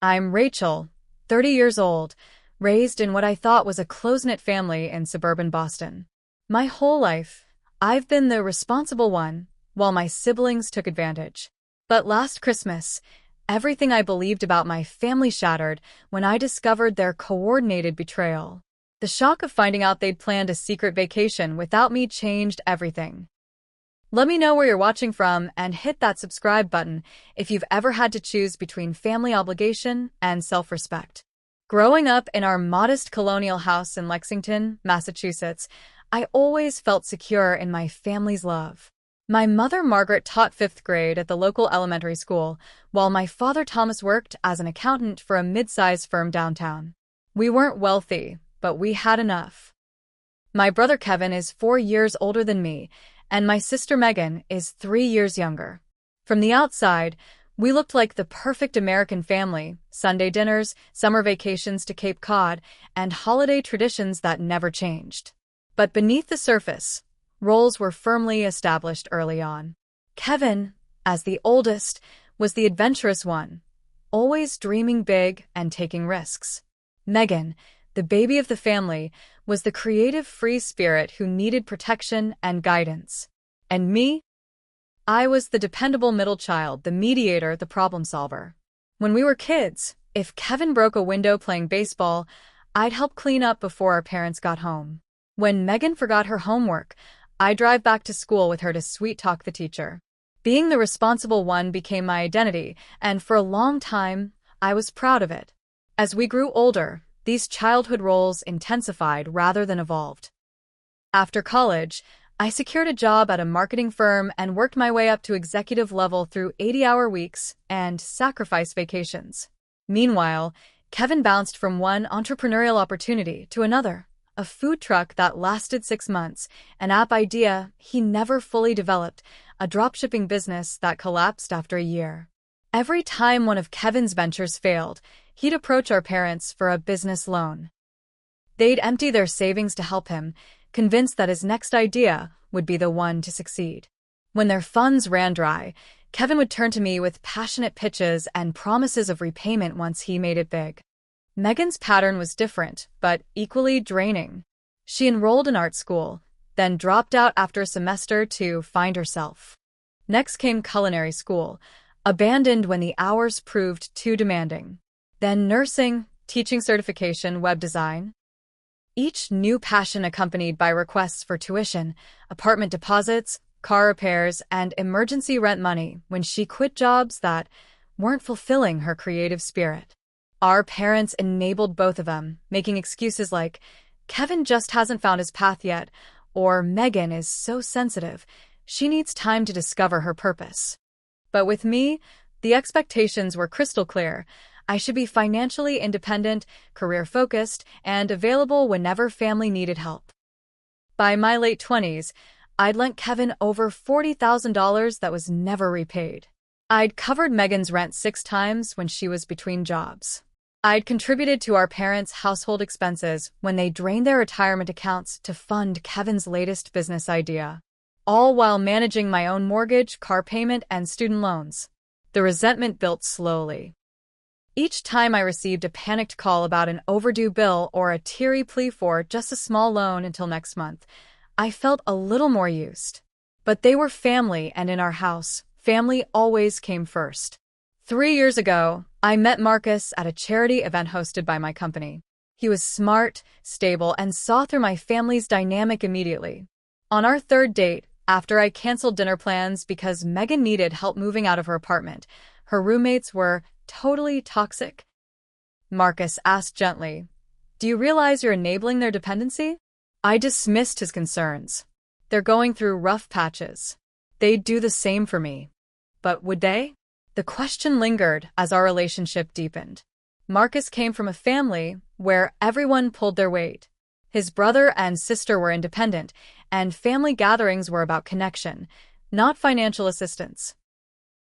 I'm Rachel, 30 years old, raised in what I thought was a close-knit family in suburban Boston. My whole life, I've been the responsible one, while my siblings took advantage. But last Christmas, everything I believed about my family shattered when I discovered their coordinated betrayal. The shock of finding out they'd planned a secret vacation without me changed everything. Let me know where you're watching from and hit that subscribe button if you've ever had to choose between family obligation and self-respect. Growing up in our modest colonial house in Lexington, Massachusetts, I always felt secure in my family's love. My mother, Margaret, taught 5th grade at the local elementary school, while my father, Thomas, worked as an accountant for a mid-sized firm downtown. We weren't wealthy, but we had enough. My brother Kevin is 4 years older than me, and my sister Megan is 3 years younger. From the outside, we looked like the perfect American family: Sunday dinners, summer vacations to Cape Cod, and holiday traditions that never changed. But beneath the surface, roles were firmly established early on. Kevin, as the oldest, was the adventurous one, always dreaming big and taking risks. Megan, the baby of the family, was the creative free spirit who needed protection and guidance. And me? I was the dependable middle child, the mediator, the problem solver. When we were kids, if Kevin broke a window playing baseball, I'd help clean up before our parents got home. When Megan forgot her homework, I'd drive back to school with her to sweet-talk the teacher. Being the responsible one became my identity, and for a long time, I was proud of it. As we grew older, these childhood roles intensified rather than evolved. After college, I secured a job at a marketing firm and worked my way up to executive level through 80-hour weeks and sacrifice vacations. Meanwhile, Kevin bounced from one entrepreneurial opportunity to another: a food truck that lasted 6 months, an app idea he never fully developed, a dropshipping business that collapsed after a year. Every time one of Kevin's ventures failed, he'd approach our parents for a business loan. They'd empty their savings to help him, convinced that his next idea would be the one to succeed. When their funds ran dry, Kevin would turn to me with passionate pitches and promises of repayment once he made it big. Megan's pattern was different, but equally draining. She enrolled in art school, then dropped out after a semester to find herself. Next came culinary school, abandoned when the hours proved too demanding. Then nursing, teaching certification, web design. Each new passion accompanied by requests for tuition, apartment deposits, car repairs, and emergency rent money when she quit jobs that weren't fulfilling her creative spirit. Our parents enabled both of them, making excuses like, "Kevin just hasn't found his path yet," or "Megan is so sensitive, she needs time to discover her purpose." But with me, the expectations were crystal clear. I should be financially independent, career-focused, and available whenever family needed help. By my late 20s, I'd lent Kevin over $40,000 that was never repaid. I'd covered Megan's rent 6 times when she was between jobs. I'd contributed to our parents' household expenses when they drained their retirement accounts to fund Kevin's latest business idea, all while managing my own mortgage, car payment, and student loans. The resentment built slowly. Each time I received a panicked call about an overdue bill or a teary plea for just a small loan until next month, I felt a little more used. But they were family, and in our house, family always came first. 3 years ago, I met Marcus at a charity event hosted by my company. He was smart, stable, and saw through my family's dynamic immediately. On our 3rd date, after I canceled dinner plans because Megan needed help moving out of her apartment, her roommates were totally toxic, Marcus asked gently, "Do you realize you're enabling their dependency?" I dismissed his concerns. They're going through rough patches. They'd do the same for me. But would they? The question lingered as our relationship deepened. Marcus came from a family where everyone pulled their weight. His brother and sister were independent, and family gatherings were about connection, not financial assistance.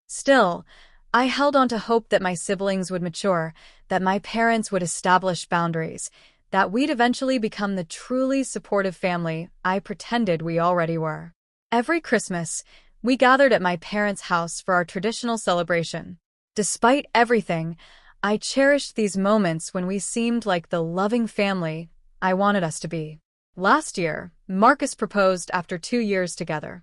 Still, I held on to hope that my siblings would mature, that my parents would establish boundaries, that we'd eventually become the truly supportive family I pretended we already were. Every Christmas, we gathered at my parents' house for our traditional celebration. Despite everything, I cherished these moments when we seemed like the loving family I wanted us to be. Last year, Marcus proposed after 2 years together.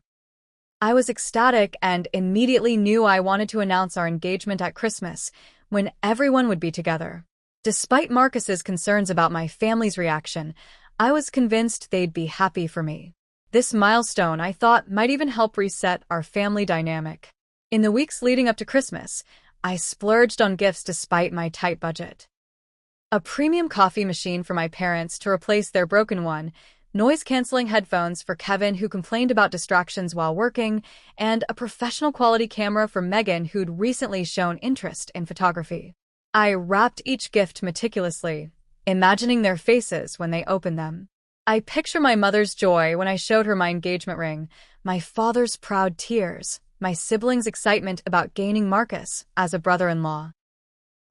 I was ecstatic and immediately knew I wanted to announce our engagement at Christmas, when everyone would be together. Despite Marcus's concerns about my family's reaction, I was convinced they'd be happy for me. This milestone, I thought, might even help reset our family dynamic. In the weeks leading up to Christmas, I splurged on gifts despite my tight budget. A premium coffee machine for my parents to replace their broken one, noise-canceling headphones for Kevin who complained about distractions while working, and a professional quality camera for Megan who'd recently shown interest in photography. I wrapped each gift meticulously, imagining their faces when they opened them. I picture my mother's joy when I showed her my engagement ring, my father's proud tears, my siblings' excitement about gaining Marcus as a brother-in-law.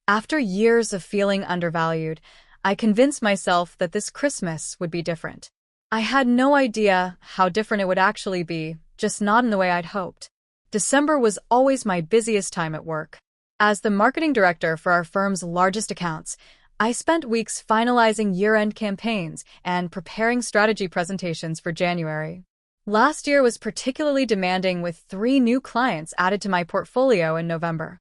After years of feeling undervalued, I convinced myself that this Christmas would be different. I had no idea how different it would actually be, just not in the way I'd hoped. December was always my busiest time at work. As the marketing director for our firm's largest accounts, I spent weeks finalizing year-end campaigns and preparing strategy presentations for January. Last year was particularly demanding with 3 new clients added to my portfolio in November.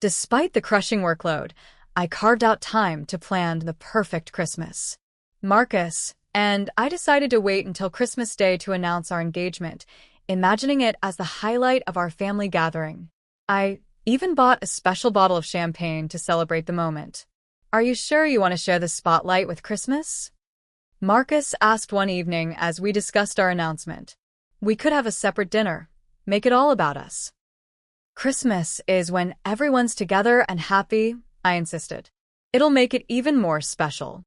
Despite the crushing workload, I carved out time to plan the perfect Christmas. Marcus and I decided to wait until Christmas Day to announce our engagement, imagining it as the highlight of our family gathering. I even bought a special bottle of champagne to celebrate the moment. "Are you sure you want to share the spotlight with Christmas?" Marcus asked one evening as we discussed our announcement. "We could have a separate dinner. Make it all about us." "Christmas is when everyone's together and happy," I insisted. "It'll make it even more special."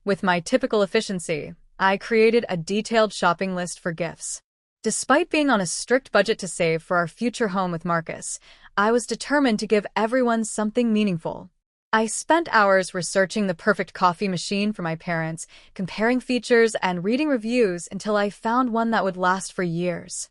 With my typical efficiency, I created a detailed shopping list for gifts. Despite being on a strict budget to save for our future home with Marcus, I was determined to give everyone something meaningful. I spent hours researching the perfect coffee machine for my parents, comparing features and reading reviews until I found one that would last for years.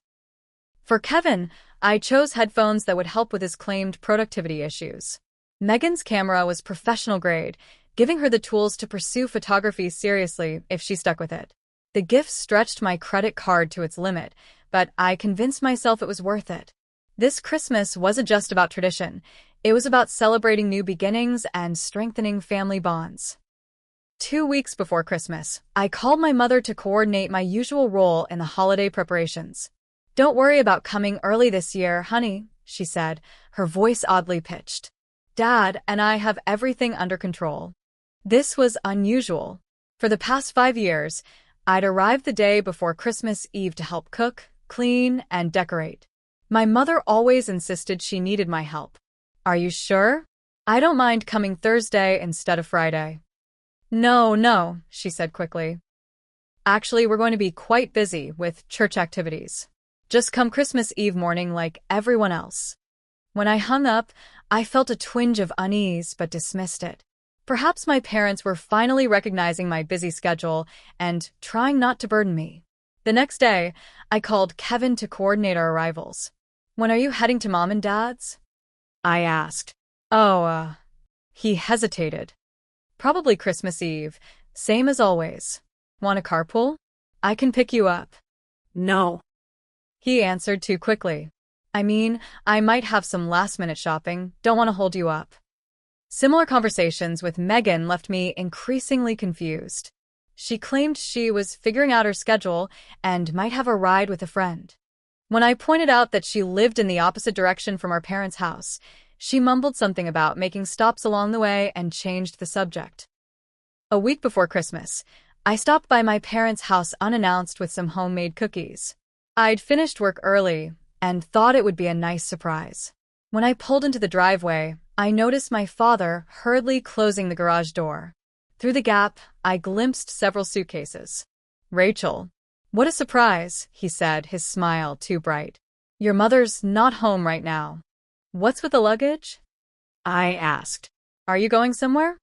For Kevin, I chose headphones that would help with his claimed productivity issues. Megan's camera was professional grade, giving her the tools to pursue photography seriously if she stuck with it. The gift stretched my credit card to its limit, but I convinced myself it was worth it. This Christmas wasn't just about tradition. It was about celebrating new beginnings and strengthening family bonds. 2 weeks before Christmas, I called my mother to coordinate my usual role in the holiday preparations. "Don't worry about coming early this year, honey," she said, her voice oddly pitched. "Dad and I have everything under control." This was unusual. For the past 5 years, I'd arrived the day before Christmas Eve to help cook, clean, and decorate. My mother always insisted she needed my help. "Are you sure? I don't mind coming Thursday instead of Friday." No, she said quickly. "Actually, we're going to be quite busy with church activities. Just come Christmas Eve morning like everyone else." When I hung up, I felt a twinge of unease but dismissed it. Perhaps my parents were finally recognizing my busy schedule and trying not to burden me. The next day, I called Kevin to coordinate our arrivals. "When are you heading to Mom and Dad's?" I asked. He hesitated. "Probably Christmas Eve, same as always. Want a carpool? I can pick you up." "No," he answered too quickly. "I mean, I might have some last-minute shopping, don't want to hold you up." Similar conversations with Megan left me increasingly confused. She claimed she was figuring out her schedule and might have a ride with a friend. When I pointed out that she lived in the opposite direction from our parents' house, she mumbled something about making stops along the way and changed the subject. A week before Christmas, I stopped by my parents' house unannounced with some homemade cookies. I'd finished work early and thought it would be a nice surprise. When I pulled into the driveway, I noticed my father hurriedly closing the garage door. Through the gap, I glimpsed several suitcases. "Rachel, what a surprise," he said, his smile too bright. "Your mother's not home right now. What's with the luggage?" I asked. "Are you going somewhere?"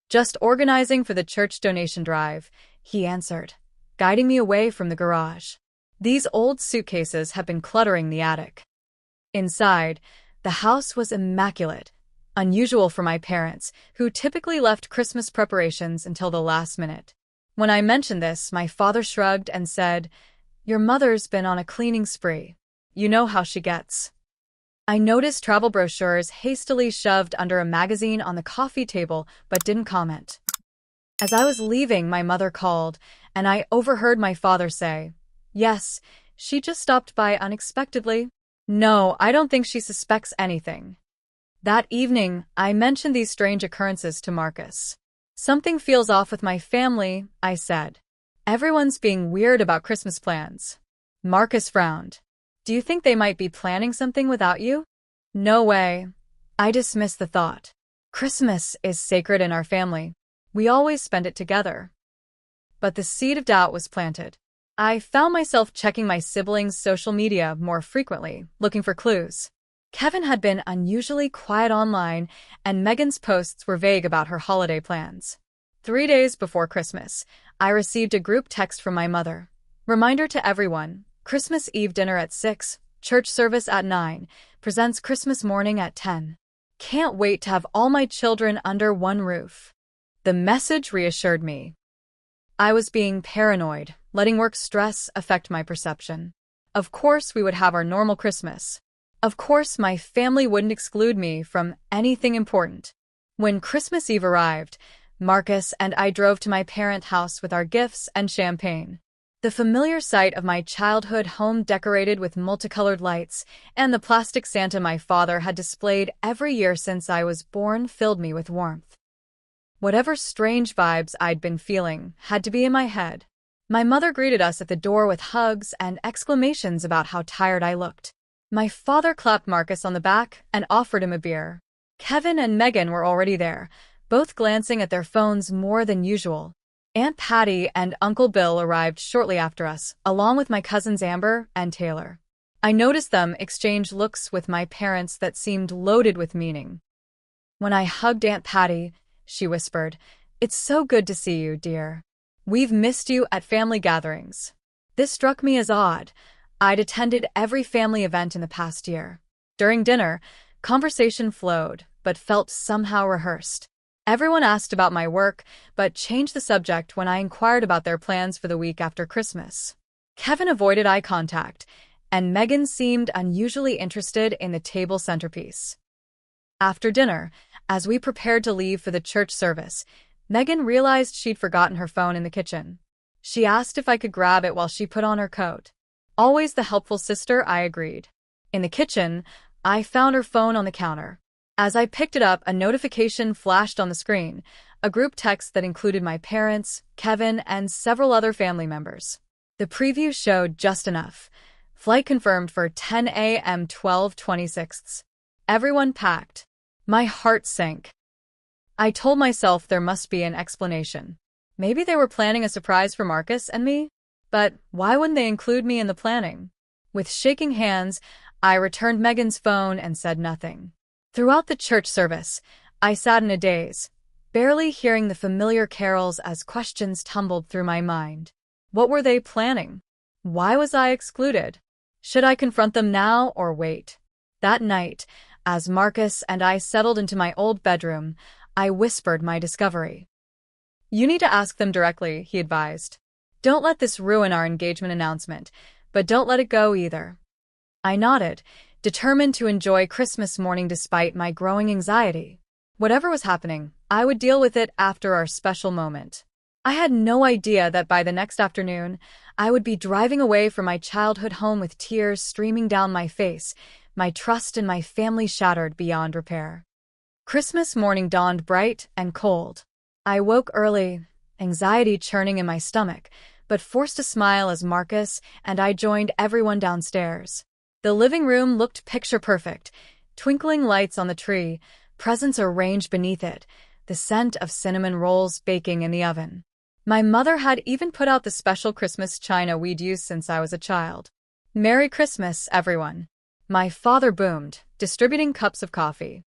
"Just organizing for the church donation drive," he answered, guiding me away from the garage. These old suitcases had been cluttering the attic. Inside, the house was immaculate. unusual for my parents, who typically left Christmas preparations until the last minute. When I mentioned this, my father shrugged and said, "Your mother's been on a cleaning spree. You know how she gets." I noticed travel brochures hastily shoved under a magazine on the coffee table but didn't comment. As I was leaving, my mother called, and I overheard my father say, "Yes, she just stopped by unexpectedly. No, I don't think she suspects anything." That evening, I mentioned these strange occurrences to Marcus. "Something feels off with my family," I said. "Everyone's being weird about Christmas plans." Marcus frowned. "Do you think they might be planning something without you?" "No way." I dismissed the thought. Christmas is sacred in our family. We always spend it together. But the seed of doubt was planted. I found myself checking my siblings' social media more frequently, looking for clues. Kevin had been unusually quiet online, and Megan's posts were vague about her holiday plans. 3 days before Christmas, I received a group text from my mother. "Reminder to everyone, Christmas Eve dinner at 6, church service at 9, presents Christmas morning at 10. Can't wait to have all my children under one roof." The message reassured me. I was being paranoid, letting work stress affect my perception. Of course we would have our normal Christmas. Of course my family wouldn't exclude me from anything important. When Christmas Eve arrived, Marcus and I drove to my parents' house with our gifts and champagne. The familiar sight of my childhood home decorated with multicolored lights and the plastic Santa my father had displayed every year since I was born filled me with warmth. Whatever strange vibes I'd been feeling had to be in my head. My mother greeted us at the door with hugs and exclamations about how tired I looked. My father clapped Marcus on the back and offered him a beer. Kevin and Megan were already there, both glancing at their phones more than usual. Aunt Patty and Uncle Bill arrived shortly after us, along with my cousins Amber and Taylor. I noticed them exchange looks with my parents that seemed loaded with meaning. When I hugged Aunt Patty, she whispered, "It's so good to see you, dear. We've missed you at family gatherings." This struck me as odd. I'd attended every family event in the past year. During dinner, conversation flowed, but felt somehow rehearsed. Everyone asked about my work, but changed the subject when I inquired about their plans for the week after Christmas. Kevin avoided eye contact, and Megan seemed unusually interested in the table centerpiece. After dinner, as we prepared to leave for the church service, Megan realized she'd forgotten her phone in the kitchen. She asked if I could grab it while she put on her coat. Always the helpful sister, I agreed. In the kitchen, I found her phone on the counter. As I picked it up, a notification flashed on the screen, a group text that included my parents, Kevin, and several other family members. The preview showed just enough. Flight confirmed for 10 a.m. 12/26. Everyone packed. My heart sank. I told myself there must be an explanation. Maybe they were planning a surprise for Marcus and me? But why wouldn't they include me in the planning? With shaking hands, I returned Megan's phone and said nothing. Throughout the church service, I sat in a daze, barely hearing the familiar carols as questions tumbled through my mind. What were they planning? Why was I excluded? Should I confront them now or wait? That night, as Marcus and I settled into my old bedroom, I whispered my discovery. "You need to ask them directly," he advised. "Don't let this ruin our engagement announcement, but don't let it go either." I nodded, determined to enjoy Christmas morning despite my growing anxiety. Whatever was happening, I would deal with it after our special moment. I had no idea that by the next afternoon, I would be driving away from my childhood home with tears streaming down my face, my trust in my family shattered beyond repair. Christmas morning dawned bright and cold. I woke early, anxiety churning in my stomach, but forced a smile as Marcus and I joined everyone downstairs. The living room looked picture-perfect, twinkling lights on the tree, presents arranged beneath it, the scent of cinnamon rolls baking in the oven. My mother had even put out the special Christmas china we'd used since I was a child. "Merry Christmas, everyone." My father boomed, distributing cups of coffee.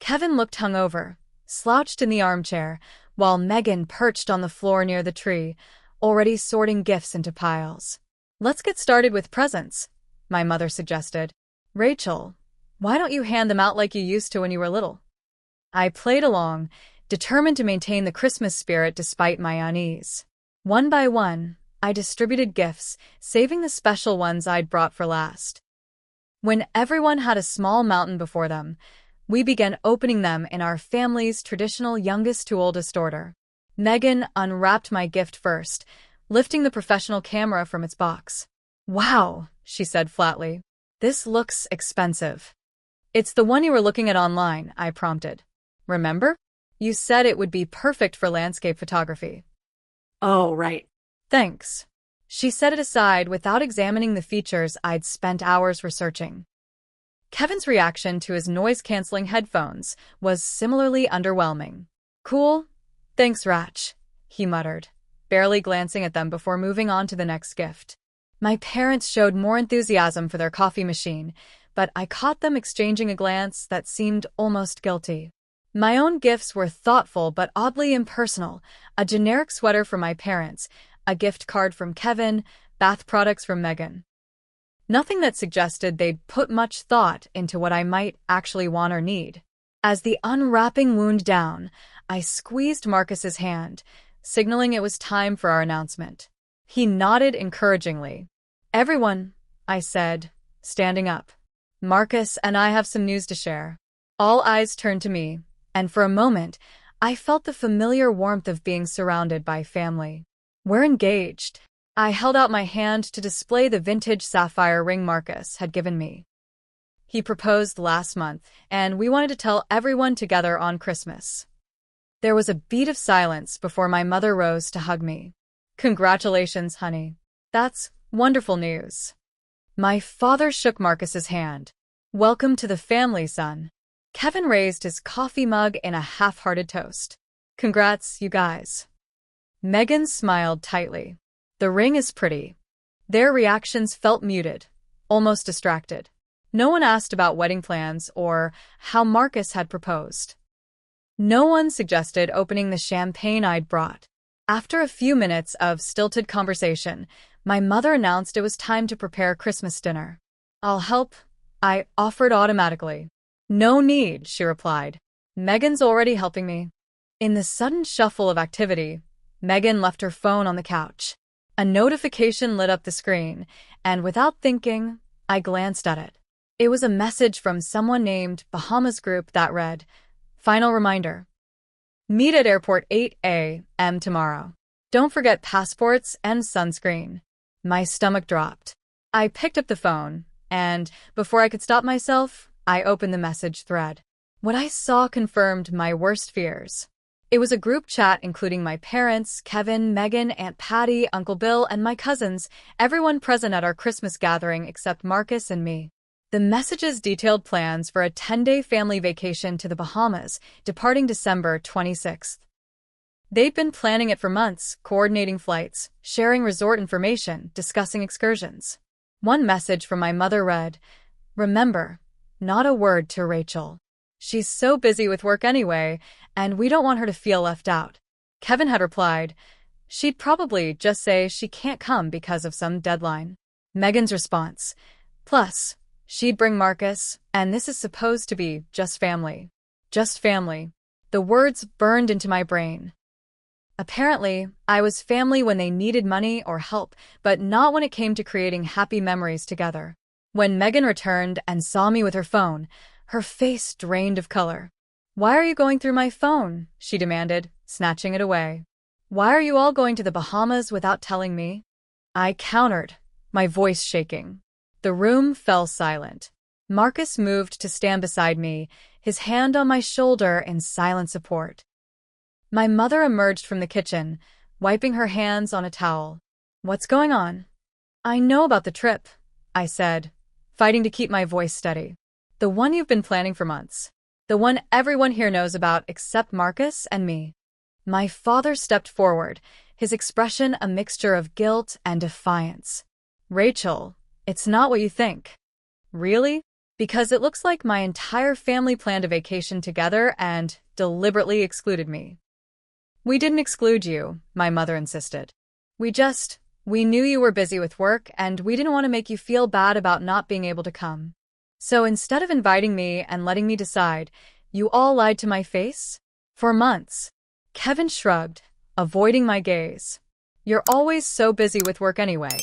Kevin looked hungover, slouched in the armchair, while Megan perched on the floor near the tree, already sorting gifts into piles. "Let's get started with presents," my mother suggested. "Rachel, why don't you hand them out like you used to when you were little?" I played along, determined to maintain the Christmas spirit despite my unease. One by one, I distributed gifts, saving the special ones I'd brought for last. When everyone had a small mountain before them, we began opening them in our family's traditional youngest to oldest order. Megan unwrapped my gift first, lifting the professional camera from its box. "Wow," she said flatly. "This looks expensive." "It's the one you were looking at online," I prompted. "Remember? You said it would be perfect for landscape photography." Oh, right. "Thanks." She set it aside without examining the features I'd spent hours researching. Kevin's reaction to his noise-canceling headphones was similarly underwhelming. "Cool. Thanks, Ratch," he muttered, barely glancing at them before moving on to the next gift. My parents showed more enthusiasm for their coffee machine, but I caught them exchanging a glance that seemed almost guilty. My own gifts were thoughtful but oddly impersonal: a generic sweater from my parents, a gift card from Kevin, bath products from Megan. Nothing that suggested they'd put much thought into what I might actually want or need. As the unwrapping wound down, I squeezed Marcus's hand, signaling it was time for our announcement. He nodded encouragingly. "Everyone," I said, standing up. "Marcus and I have some news to share." All eyes turned to me, and for a moment, I felt the familiar warmth of being surrounded by family. "We're engaged." I held out my hand to display the vintage sapphire ring Marcus had given me. He proposed last month, and we wanted to tell everyone together on Christmas. There was a beat of silence before my mother rose to hug me. "Congratulations, honey. That's wonderful news." My father shook Marcus's hand. "Welcome to the family, son." Kevin raised his coffee mug in a half-hearted toast. "Congrats, you guys." Megan smiled tightly. "The ring is pretty." Their reactions felt muted, almost distracted. No one asked about wedding plans or how Marcus had proposed. No one suggested opening the champagne I'd brought. After a few minutes of stilted conversation, my mother announced it was time to prepare Christmas dinner. "I'll help," I offered automatically. "No need," she replied. "Megan's already helping me." In the sudden shuffle of activity, Megan left her phone on the couch. A notification lit up the screen, and without thinking, I glanced at it. It was a message from someone named Bahamas Group that read, "Final reminder. Meet at airport 8 a.m. tomorrow. Don't forget passports and sunscreen." My stomach dropped. I picked up the phone, and before I could stop myself, I opened the message thread. What I saw confirmed my worst fears. It was a group chat including my parents, Kevin, Megan, Aunt Patty, Uncle Bill, and my cousins, everyone present at our Christmas gathering except Marcus and me. The messages detailed plans for a 10-day family vacation to the Bahamas, departing December 26th. They'd been planning it for months, coordinating flights, sharing resort information, discussing excursions. One message from my mother read, "Remember, not a word to Rachel. She's so busy with work anyway, and we don't want her to feel left out." Kevin had replied, "She'd probably just say she can't come because of some deadline." Megan's response, "Plus, she'd bring Marcus, and this is supposed to be just family." Just family. The words burned into my brain. Apparently, I was family when they needed money or help, but not when it came to creating happy memories together. When Megan returned and saw me with her phone, her face drained of color. "Why are you going through my phone?" she demanded, snatching it away. "Why are you all going to the Bahamas without telling me?" I countered, my voice shaking. The room fell silent. Marcus moved to stand beside me, his hand on my shoulder in silent support. My mother emerged from the kitchen, wiping her hands on a towel. "What's going on?" "I know about the trip," I said, fighting to keep my voice steady. "The one you've been planning for months. The one everyone here knows about except Marcus and me." My father stepped forward, his expression a mixture of guilt and defiance. "Rachel, it's not what you think." "Really?" "Because it looks like my entire family planned a vacation together and deliberately excluded me." "We didn't exclude you," my mother insisted. We knew you were busy with work, and we didn't want to make you feel bad about not being able to come. So instead of inviting me and letting me decide, You all lied to my face? For months. Kevin shrugged, avoiding my gaze. You're always so busy with work anyway.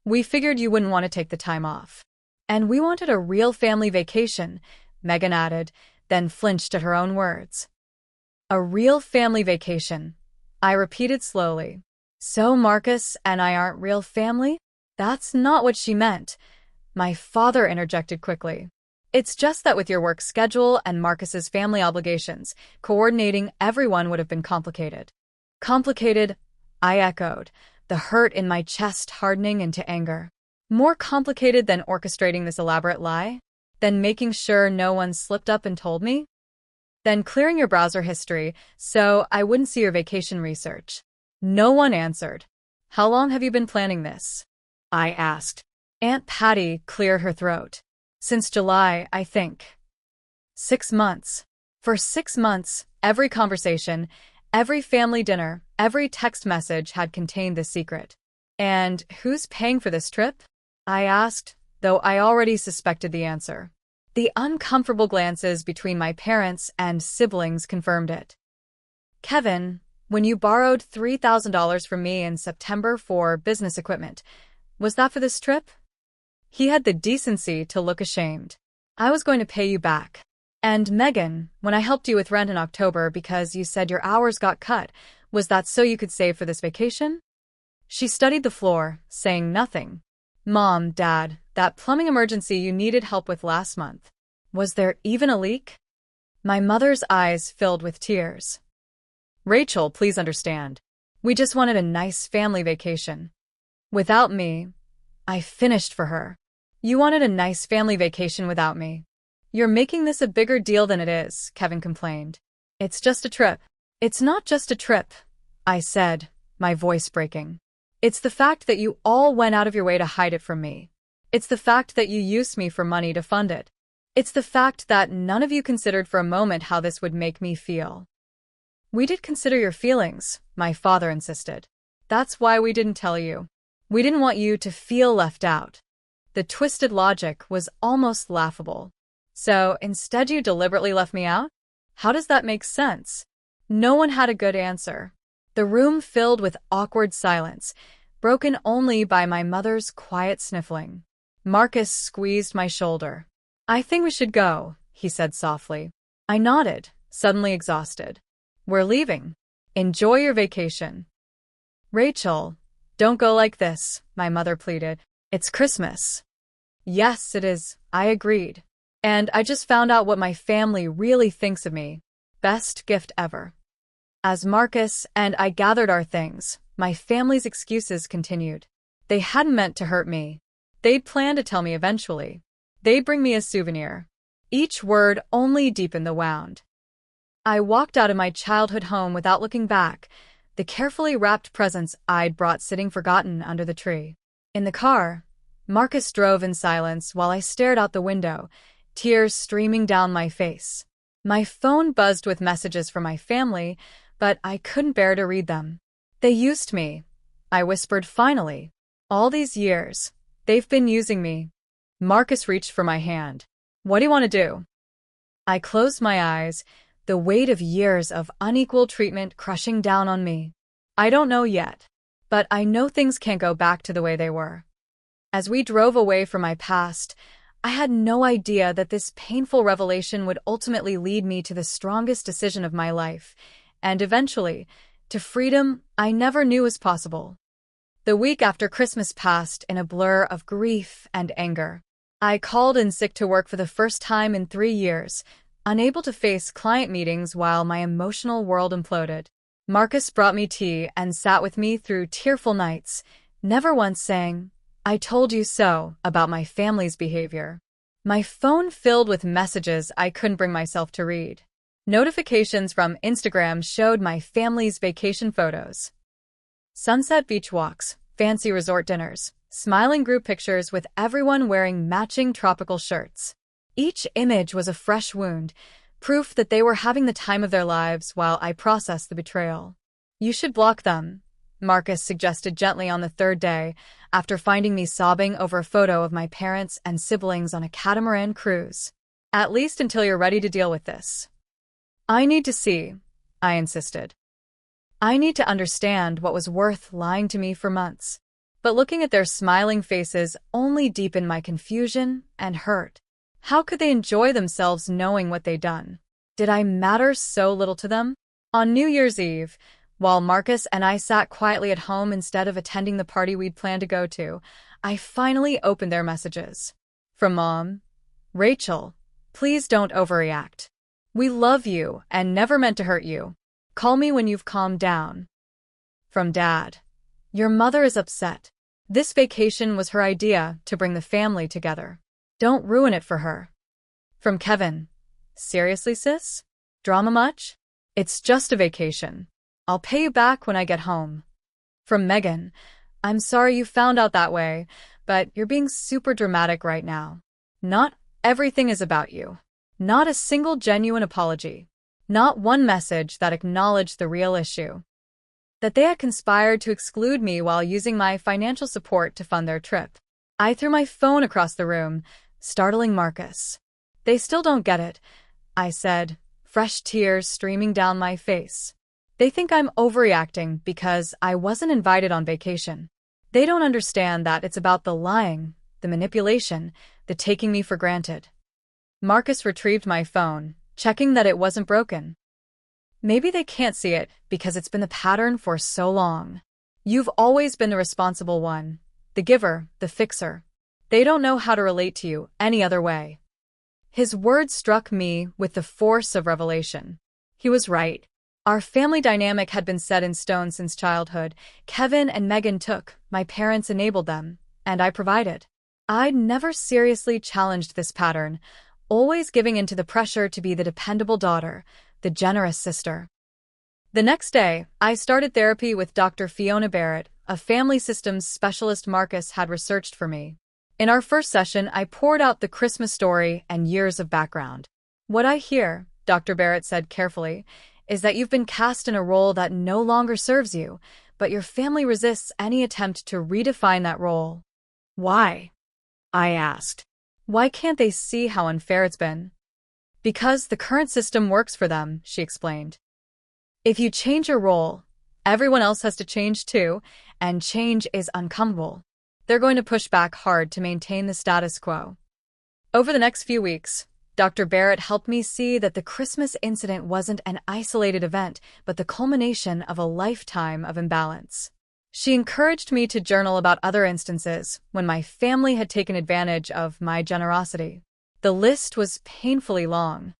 We figured you wouldn't want to take the time off. And we wanted a real family vacation, Megan added, then flinched at her own words. A real family vacation, I repeated slowly. So Marcus and I aren't real family? That's not what she meant. My father interjected quickly. It's just that with your work schedule and Marcus's family obligations, coordinating everyone would have been complicated. Complicated, I echoed, the hurt in my chest hardening into anger. More complicated than orchestrating this elaborate lie? Than making sure no one slipped up and told me? Then clearing your browser history so I wouldn't see your vacation research. No one answered. How long have you been planning this? I asked. Aunt Patty cleared her throat. Since July, I think. 6 months. For 6 months, every conversation, every family dinner, every text message had contained this secret. And who's paying for this trip? I asked, though I already suspected the answer. The uncomfortable glances between my parents and siblings confirmed it. Kevin, when you borrowed $3,000 from me in September for business equipment, was that for this trip? He had the decency to look ashamed. I was going to pay you back. And Megan, when I helped you with rent in October because you said your hours got cut, was that so you could save for this vacation? She studied the floor, saying nothing. Mom, Dad, that plumbing emergency you needed help with last month. Was there even a leak? My mother's eyes filled with tears. Rachel, please understand. We just wanted a nice family vacation. Without me, I finished for her. You wanted a nice family vacation without me. You're making this a bigger deal than it is, Kevin complained. It's just a trip. It's not just a trip, I said, my voice breaking. It's the fact that you all went out of your way to hide it from me. It's the fact that you used me for money to fund it. It's the fact that none of you considered for a moment how this would make me feel. We did consider your feelings, my father insisted. That's why we didn't tell you. We didn't want you to feel left out. The twisted logic was almost laughable. So instead you deliberately left me out? How does that make sense? No one had a good answer. The room filled with awkward silence, broken only by my mother's quiet sniffling. Marcus squeezed my shoulder. I think we should go, he said softly. I nodded, suddenly exhausted. We're leaving. Enjoy your vacation. Rachel, don't go like this, my mother pleaded. It's Christmas. Yes, it is, I agreed. And I just found out what my family really thinks of me. Best gift ever. As Marcus and I gathered our things, my family's excuses continued. They hadn't meant to hurt me. They'd planned to tell me eventually. They'd bring me a souvenir. Each word only deepened the wound. I walked out of my childhood home without looking back, the carefully wrapped presents I'd brought sitting forgotten under the tree. In the car, Marcus drove in silence while I stared out the window, tears streaming down my face. My phone buzzed with messages from my family, but I couldn't bear to read them. They used me, I whispered finally. All these years, they've been using me. Marcus reached for my hand. What do you want to do? I closed my eyes, the weight of years of unequal treatment crushing down on me. I don't know yet, but I know things can't go back to the way they were. As we drove away from my past, I had no idea that this painful revelation would ultimately lead me to the strongest decision of my life, and eventually, to freedom I never knew was possible. The week after Christmas passed in a blur of grief and anger. I called in sick to work for the first time in 3 years, unable to face client meetings while my emotional world imploded. Marcus brought me tea and sat with me through tearful nights, never once saying, "I told you so," about my family's behavior. My phone filled with messages I couldn't bring myself to read. Notifications from Instagram showed my family's vacation photos. Sunset beach walks, fancy resort dinners, smiling group pictures with everyone wearing matching tropical shirts. Each image was a fresh wound, proof that they were having the time of their lives while I processed the betrayal. You should block them, Marcus suggested gently on the 3rd day, after finding me sobbing over a photo of my parents and siblings on a catamaran cruise. At least until you're ready to deal with this. I need to see, I insisted. I need to understand what was worth lying to me for months. But looking at their smiling faces only deepened my confusion and hurt. How could they enjoy themselves knowing what they'd done? Did I matter so little to them? On New Year's Eve, while Marcus and I sat quietly at home instead of attending the party we'd planned to go to, I finally opened their messages. From Mom, Rachel, please don't overreact. We love you and never meant to hurt you. Call me when you've calmed down. From Dad, your mother is upset. This vacation was her idea to bring the family together. Don't ruin it for her. From Kevin, seriously, sis? Drama much? It's just a vacation. I'll pay you back when I get home. From Megan, I'm sorry you found out that way, but you're being super dramatic right now. Not everything is about you. Not a single genuine apology. Not one message that acknowledged the real issue. That they had conspired to exclude me while using my financial support to fund their trip. I threw my phone across the room, startling Marcus. They still don't get it, I said, fresh tears streaming down my face. They think I'm overreacting because I wasn't invited on vacation. They don't understand that it's about the lying, the manipulation, the taking me for granted. Marcus retrieved my phone, checking that it wasn't broken. Maybe they can't see it because it's been the pattern for so long. You've always been the responsible one, the giver, the fixer. They don't know how to relate to you any other way. His words struck me with the force of revelation. He was right. Our family dynamic had been set in stone since childhood. Kevin and Megan took, my parents enabled them, and I provided. I'd never seriously challenged this pattern, always giving in to the pressure to be the dependable daughter, the generous sister. The next day, I started therapy with Dr. Fiona Barrett, a family systems specialist Marcus had researched for me. In our first session, I poured out the Christmas story and years of background. What I hear, Dr. Barrett said carefully, is that you've been cast in a role that no longer serves you, but your family resists any attempt to redefine that role. Why? I asked. Why can't they see how unfair it's been? Because the current system works for them, she explained. If you change your role, everyone else has to change too, and change is uncomfortable. They're going to push back hard to maintain the status quo. Over the next few weeks, Dr. Barrett helped me see that the Christmas incident wasn't an isolated event, but the culmination of a lifetime of imbalance. She encouraged me to journal about other instances when my family had taken advantage of my generosity. The list was painfully long.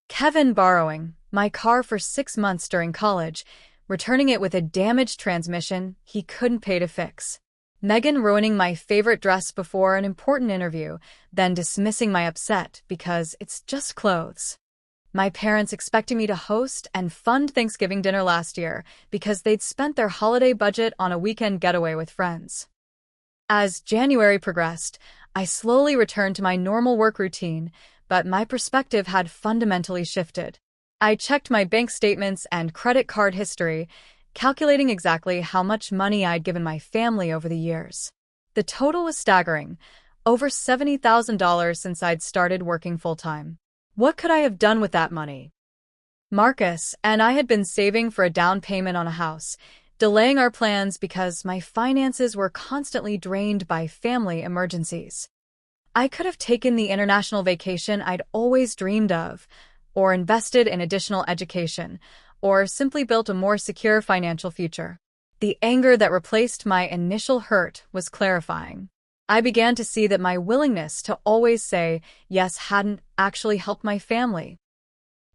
Kevin borrowing my car for 6 months during college, returning it with a damaged transmission he couldn't pay to fix. Megan ruining my favorite dress before an important interview, then dismissing my upset because it's just clothes. My parents expecting me to host and fund Thanksgiving dinner last year because they'd spent their holiday budget on a weekend getaway with friends. As January progressed, I slowly returned to my normal work routine, but my perspective had fundamentally shifted. I checked my bank statements and credit card history, calculating exactly how much money I'd given my family over the years. The total was staggering, over $70,000 since I'd started working full-time. What could I have done with that money? Marcus and I had been saving for a down payment on a house, delaying our plans because my finances were constantly drained by family emergencies. I could have taken the international vacation I'd always dreamed of, or invested in additional education, or simply built a more secure financial future. The anger that replaced my initial hurt was clarifying. I began to see that my willingness to always say yes hadn't actually helped my family.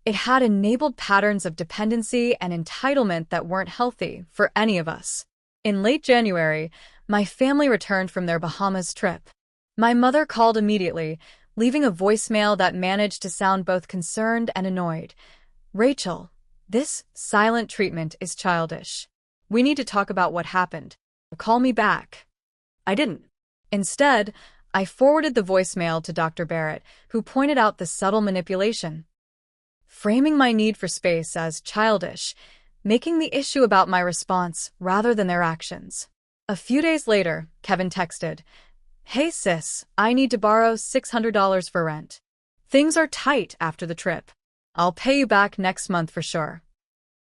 It had enabled patterns of dependency and entitlement that weren't healthy for any of us. In late January, my family returned from their Bahamas trip. My mother called immediately, leaving a voicemail that managed to sound both concerned and annoyed. Rachel, this silent treatment is childish. We need to talk about what happened. Call me back. I didn't. Instead, I forwarded the voicemail to Dr. Barrett, who pointed out the subtle manipulation, framing my need for space as childish, making the issue about my response rather than their actions. A few days later, Kevin texted, "Hey sis, I need to borrow $600 for rent. Things are tight after the trip. I'll pay you back next month for sure.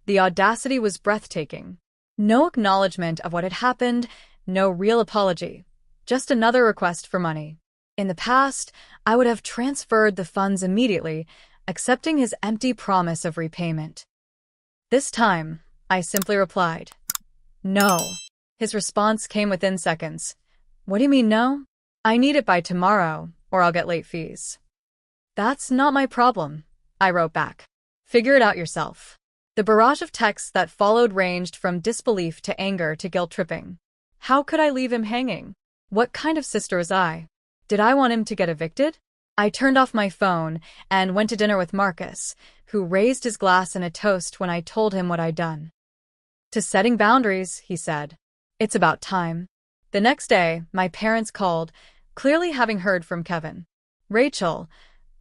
The audacity was breathtaking. No acknowledgement of what had happened, no real apology, just another request for money. In the past, I would have transferred the funds immediately, accepting his empty promise of repayment. This time, I simply replied, "No." His response came within seconds. "What do you mean no?" "I need it by tomorrow, or I'll get late fees." "That's not my problem," I wrote back. "Figure it out yourself." The barrage of texts that followed ranged from disbelief to anger to guilt-tripping. How could I leave him hanging? What kind of sister was I? Did I want him to get evicted? I turned off my phone and went to dinner with Marcus, who raised his glass in a toast when I told him what I'd done. "To setting boundaries," he said. "It's about time." The next day, my parents called, clearly having heard from Kevin. "Rachel,"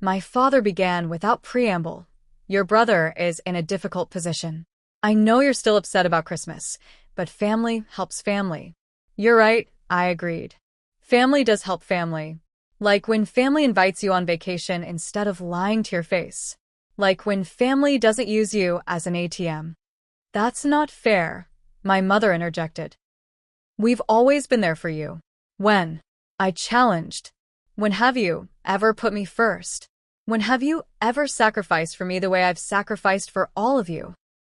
my father began without preamble, "your brother is in a difficult position. I know you're still upset about Christmas, but family helps family." "You're right," I agreed. Family does help family. Like when family invites you on vacation instead of lying to your face. Like when family doesn't use you as an ATM. "That's not fair," my mother interjected. "We've always been there for you." "When?" I challenged. "When have you ever put me first? When have you ever sacrificed for me the way I've sacrificed for all of you?"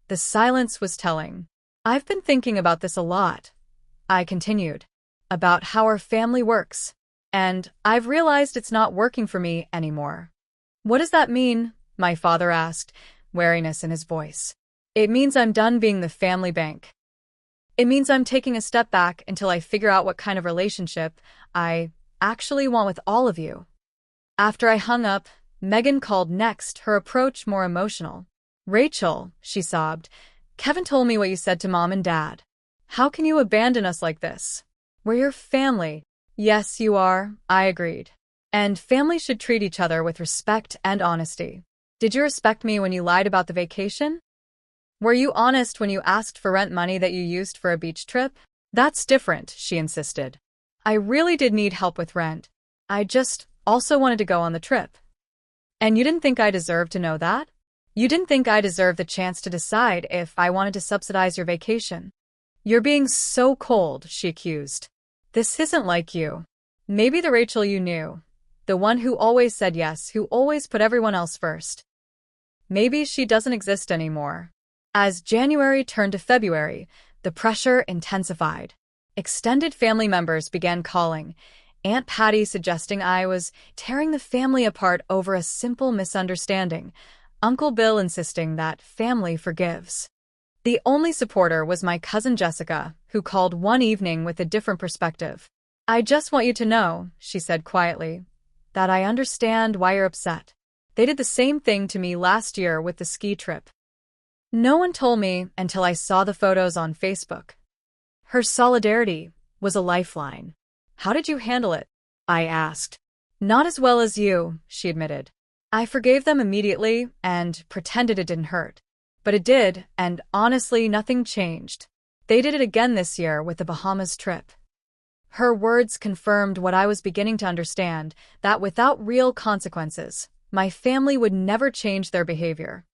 The silence was telling. "I've been thinking about this a lot," I continued, "about how our family works. And I've realized it's not working for me anymore." "What does that mean?" my father asked, wariness in his voice. "It means I'm done being the family bank. It means I'm taking a step back until I figure out what kind of relationship I actually want with all of you." After I hung up, Megan called next, her approach more emotional. "Rachel," she sobbed, "Kevin told me what you said to Mom and Dad. How can you abandon us like this? We're your family." "Yes, you are," I agreed. "And families should treat each other with respect and honesty. Did you respect me when you lied about the vacation? Were you honest when you asked for rent money that you used for a beach trip?" "That's different," she insisted. "I really did need help with rent. I just also wanted to go on the trip." "And you didn't think I deserved to know that? You didn't think I deserved the chance to decide if I wanted to subsidize your vacation?" "You're being so cold," she accused. "This isn't like you. Maybe the Rachel you knew. The one who always said yes, who always put everyone else first. Maybe she doesn't exist anymore." As January turned to February, the pressure intensified. Extended family members began calling, Aunt Patty suggesting I was tearing the family apart over a simple misunderstanding, Uncle Bill insisting that family forgives. The only supporter was my cousin Jessica, who called one evening with a different perspective. "I just want you to know," she said quietly, "that I understand why you're upset. They did the same thing to me last year with the ski trip." No one told me until I saw the photos on Facebook. Her solidarity was a lifeline. "How did you handle it?" I asked. "Not as well as you," she admitted. "I forgave them immediately and pretended it didn't hurt. But it did, and honestly, nothing changed. They did it again this year with the Bahamas trip." Her words confirmed what I was beginning to understand, that without real consequences, my family would never change their behavior.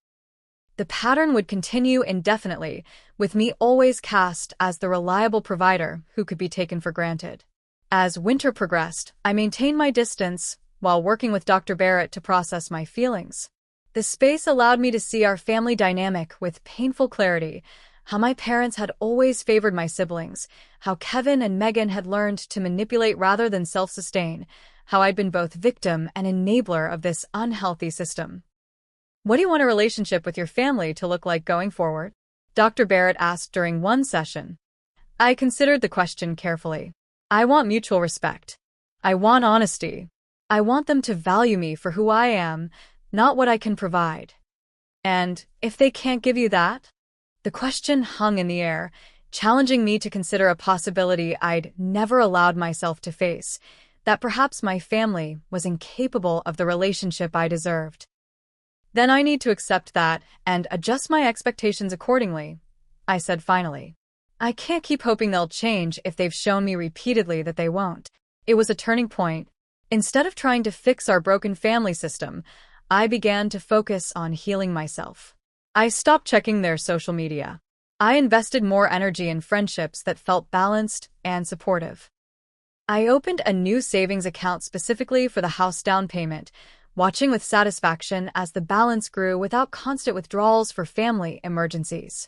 The pattern would continue indefinitely, with me always cast as the reliable provider who could be taken for granted. As winter progressed, I maintained my distance while working with Dr. Barrett to process my feelings. The space allowed me to see our family dynamic with painful clarity, how my parents had always favored my siblings, how Kevin and Megan had learned to manipulate rather than self-sustain, how I'd been both victim and enabler of this unhealthy system. "What do you want a relationship with your family to look like going forward?" Dr. Barrett asked during one session. I considered the question carefully. "I want mutual respect. I want honesty. I want them to value me for who I am, not what I can provide. And if they can't give you that?" The question hung in the air, challenging me to consider a possibility I'd never allowed myself to face, that perhaps my family was incapable of the relationship I deserved. "Then I need to accept that and adjust my expectations accordingly," I said finally. "I can't keep hoping they'll change if they've shown me repeatedly that they won't." It was a turning point. Instead of trying to fix our broken family system, I began to focus on healing myself. I stopped checking their social media. I invested more energy in friendships that felt balanced and supportive. I opened a new savings account specifically for the house down payment, watching with satisfaction as the balance grew without constant withdrawals for family emergencies.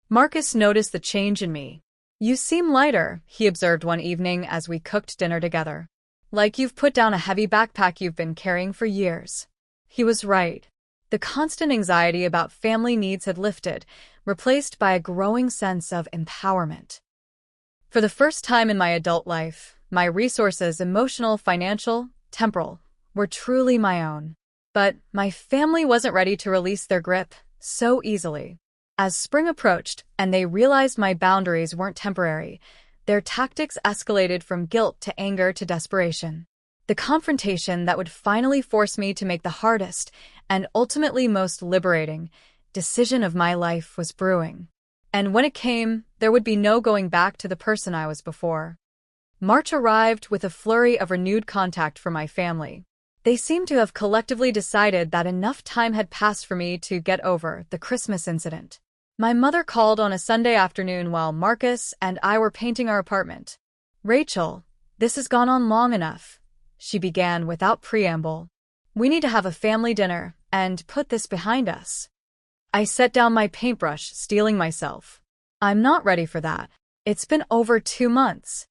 Marcus noticed the change in me. "You seem lighter," he observed one evening as we cooked dinner together. "Like you've put down a heavy backpack you've been carrying for years." He was right. The constant anxiety about family needs had lifted, replaced by a growing sense of empowerment. For the first time in my adult life, my resources, emotional, financial, temporal, were truly my own. But my family wasn't ready to release their grip so easily. As spring approached and they realized my boundaries weren't temporary, their tactics escalated from guilt to anger to desperation. The confrontation that would finally force me to make the hardest and ultimately most liberating decision of my life was brewing. And when it came, there would be no going back to the person I was before. March arrived with a flurry of renewed contact from my family. They seemed to have collectively decided that enough time had passed for me to get over the Christmas incident. My mother called on a Sunday afternoon while Marcus and I were painting our apartment. "Rachel, this has gone on long enough," she began without preamble. "We need to have a family dinner and put this behind us." I set down my paintbrush, steeling myself. "I'm not ready for that. It's been over 2 months.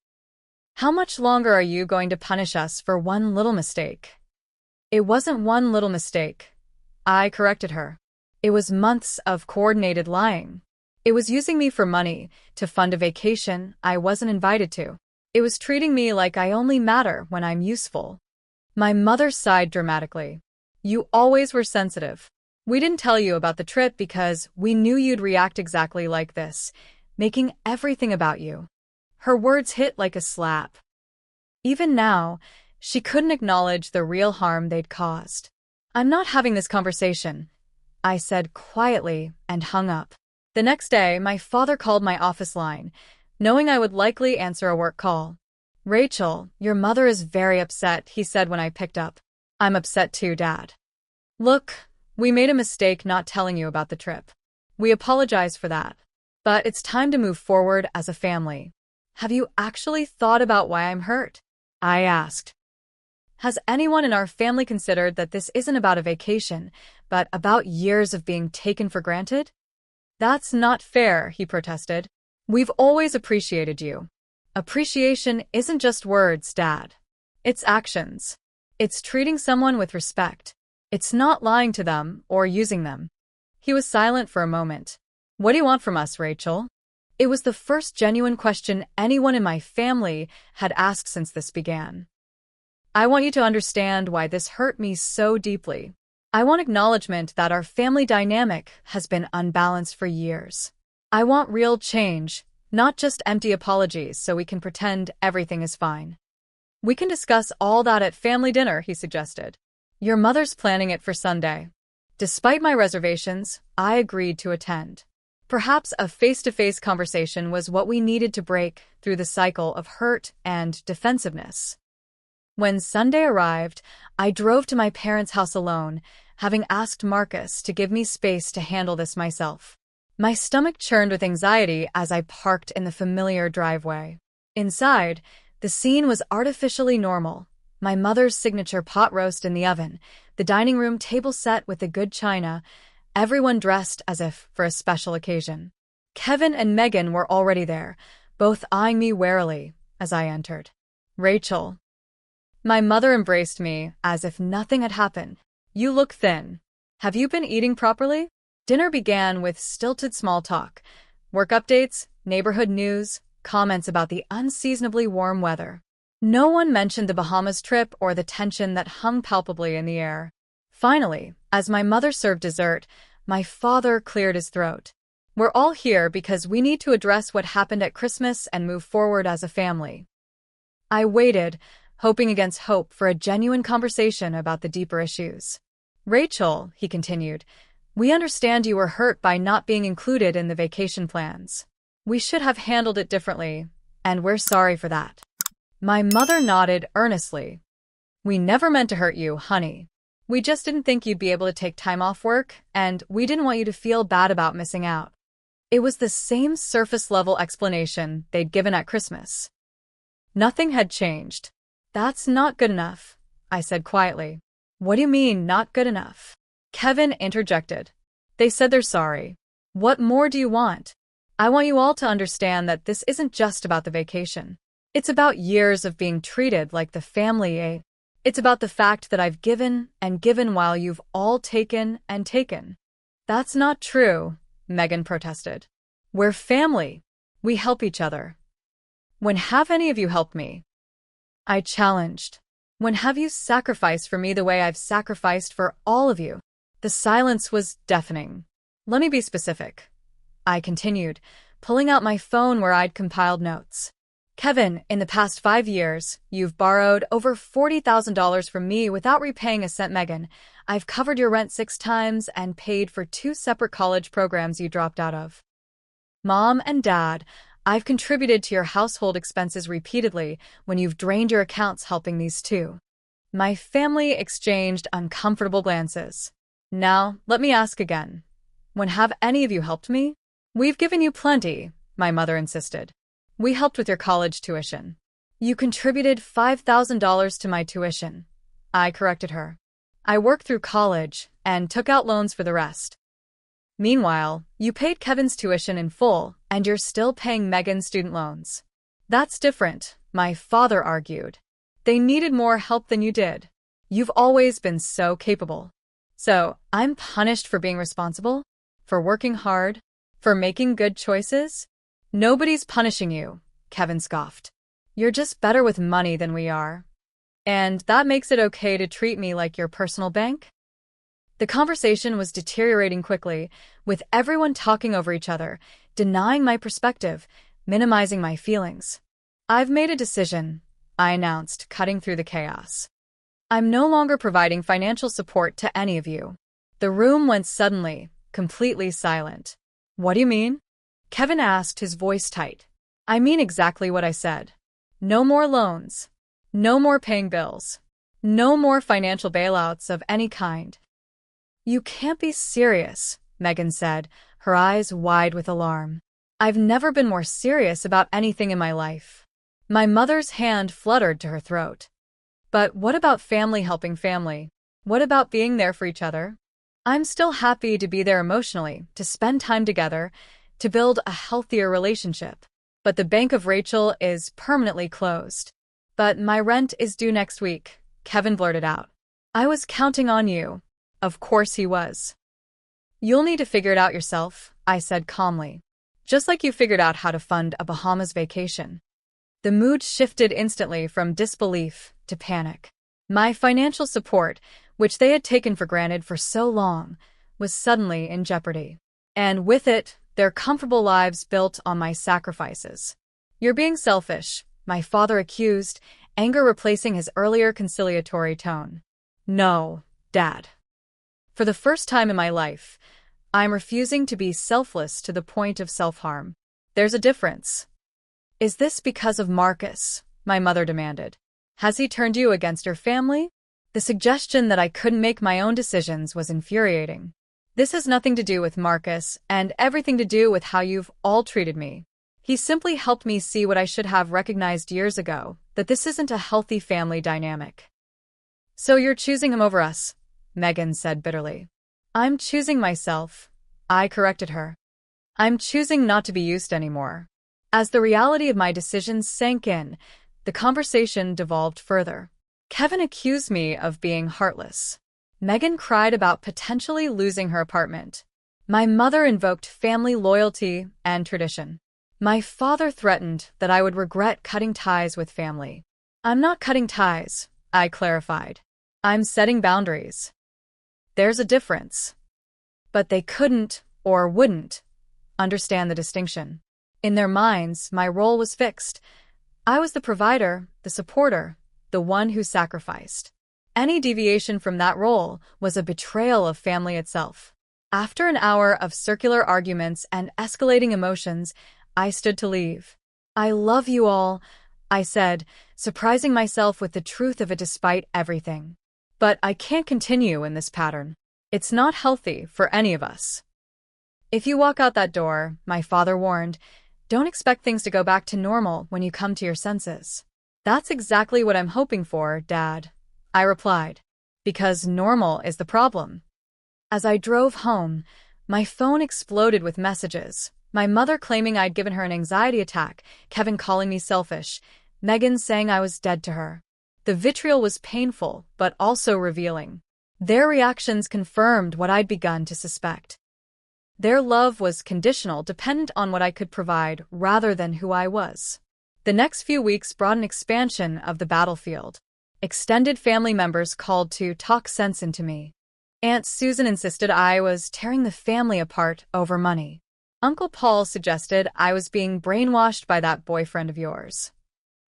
How much longer are you going to punish us for one little mistake?" "It wasn't one little mistake," I corrected her. "It was months of coordinated lying. It was using me for money to fund a vacation I wasn't invited to. It was treating me like I only matter when I'm useful." My mother sighed dramatically. "You always were sensitive. We didn't tell you about the trip because we knew you'd react exactly like this, making everything about you." Her words hit like a slap. Even now, she couldn't acknowledge the real harm they'd caused. "I'm not having this conversation," I said quietly and hung up. The next day, my father called my office line, knowing I would likely answer a work call. "Rachel, your mother is very upset," he said when I picked up. "I'm upset too, Dad. Look, we made a mistake not telling you about the trip. We apologize for that. But it's time to move forward as a family. Have you actually thought about why I'm hurt?" I asked. "Has anyone in our family considered that this isn't about a vacation, but about years of being taken for granted?" "That's not fair," he protested. "We've always appreciated you." "Appreciation isn't just words, Dad. It's actions. It's treating someone with respect. It's not lying to them or using them." He was silent for a moment. "What do you want from us, Rachel?" It was the first genuine question anyone in my family had asked since this began. "I want you to understand why this hurt me so deeply. I want acknowledgement that our family dynamic has been unbalanced for years. I want real change, not just empty apologies so we can pretend everything is fine." "We can discuss all that at family dinner," he suggested. "Your mother's planning it for Sunday." Despite my reservations, I agreed to attend. Perhaps a face-to-face conversation was what we needed to break through the cycle of hurt and defensiveness. When Sunday arrived, I drove to my parents' house alone, having asked Marcus to give me space to handle this myself. My stomach churned with anxiety as I parked in the familiar driveway. Inside, the scene was artificially normal. My mother's signature pot roast in the oven, the dining room table set with the good china, everyone dressed as if for a special occasion. Kevin and Megan were already there, both eyeing me warily as I entered. "Rachel." My mother embraced me as if nothing had happened. "You look thin. Have you been eating properly?" Dinner began with stilted small talk, work updates, neighborhood news, comments about the unseasonably warm weather. No one mentioned the Bahamas trip or the tension that hung palpably in the air. Finally, as my mother served dessert, my father cleared his throat. "We're all here because we need to address what happened at Christmas and move forward as a family." I waited, hoping against hope for a genuine conversation about the deeper issues. "Rachel," he continued, "we understand you were hurt by not being included in the vacation plans. We should have handled it differently, and we're sorry for that." My mother nodded earnestly. "We never meant to hurt you, honey. We just didn't think you'd be able to take time off work, and we didn't want you to feel bad about missing out. It was the same surface-level explanation they'd given at Christmas. Nothing had changed. That's not good enough, I said quietly. What do you mean, not good enough? Kevin interjected. They said they're sorry. What more do you want? I want you all to understand that this isn't just about the vacation. It's about years of being treated like the family, eh? It's about the fact that I've given and given while you've all taken and taken. That's not true, Megan protested. We're family. We help each other. When have any of you helped me? I challenged. When have you sacrificed for me the way I've sacrificed for all of you? The silence was deafening. Let me be specific, I continued, pulling out my phone where I'd compiled notes. Kevin, in the past 5 years, you've borrowed over $40,000 from me without repaying a cent. Megan, I've covered your rent 6 times and paid for 2 separate college programs you dropped out of. Mom and Dad, I've contributed to your household expenses repeatedly when you've drained your accounts helping these two. My family exchanged uncomfortable glances. Now, let me ask again. When have any of you helped me? We've given you plenty, my mother insisted. We helped with your college tuition. You contributed $5,000 to my tuition, I corrected her. I worked through college and took out loans for the rest. Meanwhile, you paid Kevin's tuition in full, and you're still paying Megan's student loans. That's different, my father argued. They needed more help than you did. You've always been so capable. So, I'm punished for being responsible? For working hard? For making good choices? Nobody's punishing you, Kevin scoffed. You're just better with money than we are. And that makes it okay to treat me like your personal bank? The conversation was deteriorating quickly, with everyone talking over each other, denying my perspective, minimizing my feelings. I've made a decision, I announced, cutting through the chaos. I'm no longer providing financial support to any of you. The room went suddenly, completely silent. What do you mean? Kevin asked, his voice tight. I mean exactly what I said. No more loans. No more paying bills. No more financial bailouts of any kind. You can't be serious, Megan said, her eyes wide with alarm. I've never been more serious about anything in my life. My mother's hand fluttered to her throat. But what about family helping family? What about being there for each other? I'm still happy to be there emotionally, to spend time together, to build a healthier relationship. But the Bank of Rachel is permanently closed. But my rent is due next week, Kevin blurted out. I was counting on you. Of course he was. You'll need to figure it out yourself, I said calmly. Just like you figured out how to fund a Bahamas vacation. The mood shifted instantly from disbelief to panic. My financial support, which they had taken for granted for so long, was suddenly in jeopardy. And with it, their comfortable lives built on my sacrifices. You're being selfish, my father accused, anger replacing his earlier conciliatory tone. No, Dad. For the first time in my life, I'm refusing to be selfless to the point of self-harm. There's a difference. Is this because of Marcus? My mother demanded. Has he turned you against your family? The suggestion that I couldn't make my own decisions was infuriating. This has nothing to do with Marcus and everything to do with how you've all treated me. He simply helped me see what I should have recognized years ago, that this isn't a healthy family dynamic. So you're choosing him over us, Megan said bitterly. I'm choosing myself, I corrected her. I'm choosing not to be used anymore. As the reality of my decisions sank in, the conversation devolved further. Kevin accused me of being heartless. Megan cried about potentially losing her apartment. My mother invoked family loyalty and tradition. My father threatened that I would regret cutting ties with family. I'm not cutting ties, I clarified. I'm setting boundaries. There's a difference. But they couldn't, or wouldn't, understand the distinction. In their minds, my role was fixed. I was the provider, the supporter, the one who sacrificed. Any deviation from that role was a betrayal of family itself. After an hour of circular arguments and escalating emotions, I stood to leave. I love you all, I said, surprising myself with the truth of it despite everything. But I can't continue in this pattern. It's not healthy for any of us. If you walk out that door, my father warned, don't expect things to go back to normal when you come to your senses. That's exactly what I'm hoping for, Dad, I replied, because normal is the problem. As I drove home, my phone exploded with messages. My mother claiming I'd given her an anxiety attack, Kevin calling me selfish, Megan saying I was dead to her. The vitriol was painful, but also revealing. Their reactions confirmed what I'd begun to suspect. Their love was conditional, dependent on what I could provide rather than who I was. The next few weeks brought an expansion of the battlefield. Extended family members called to talk sense into me. Aunt Susan insisted I was tearing the family apart over money. Uncle Paul suggested I was being brainwashed by that boyfriend of yours.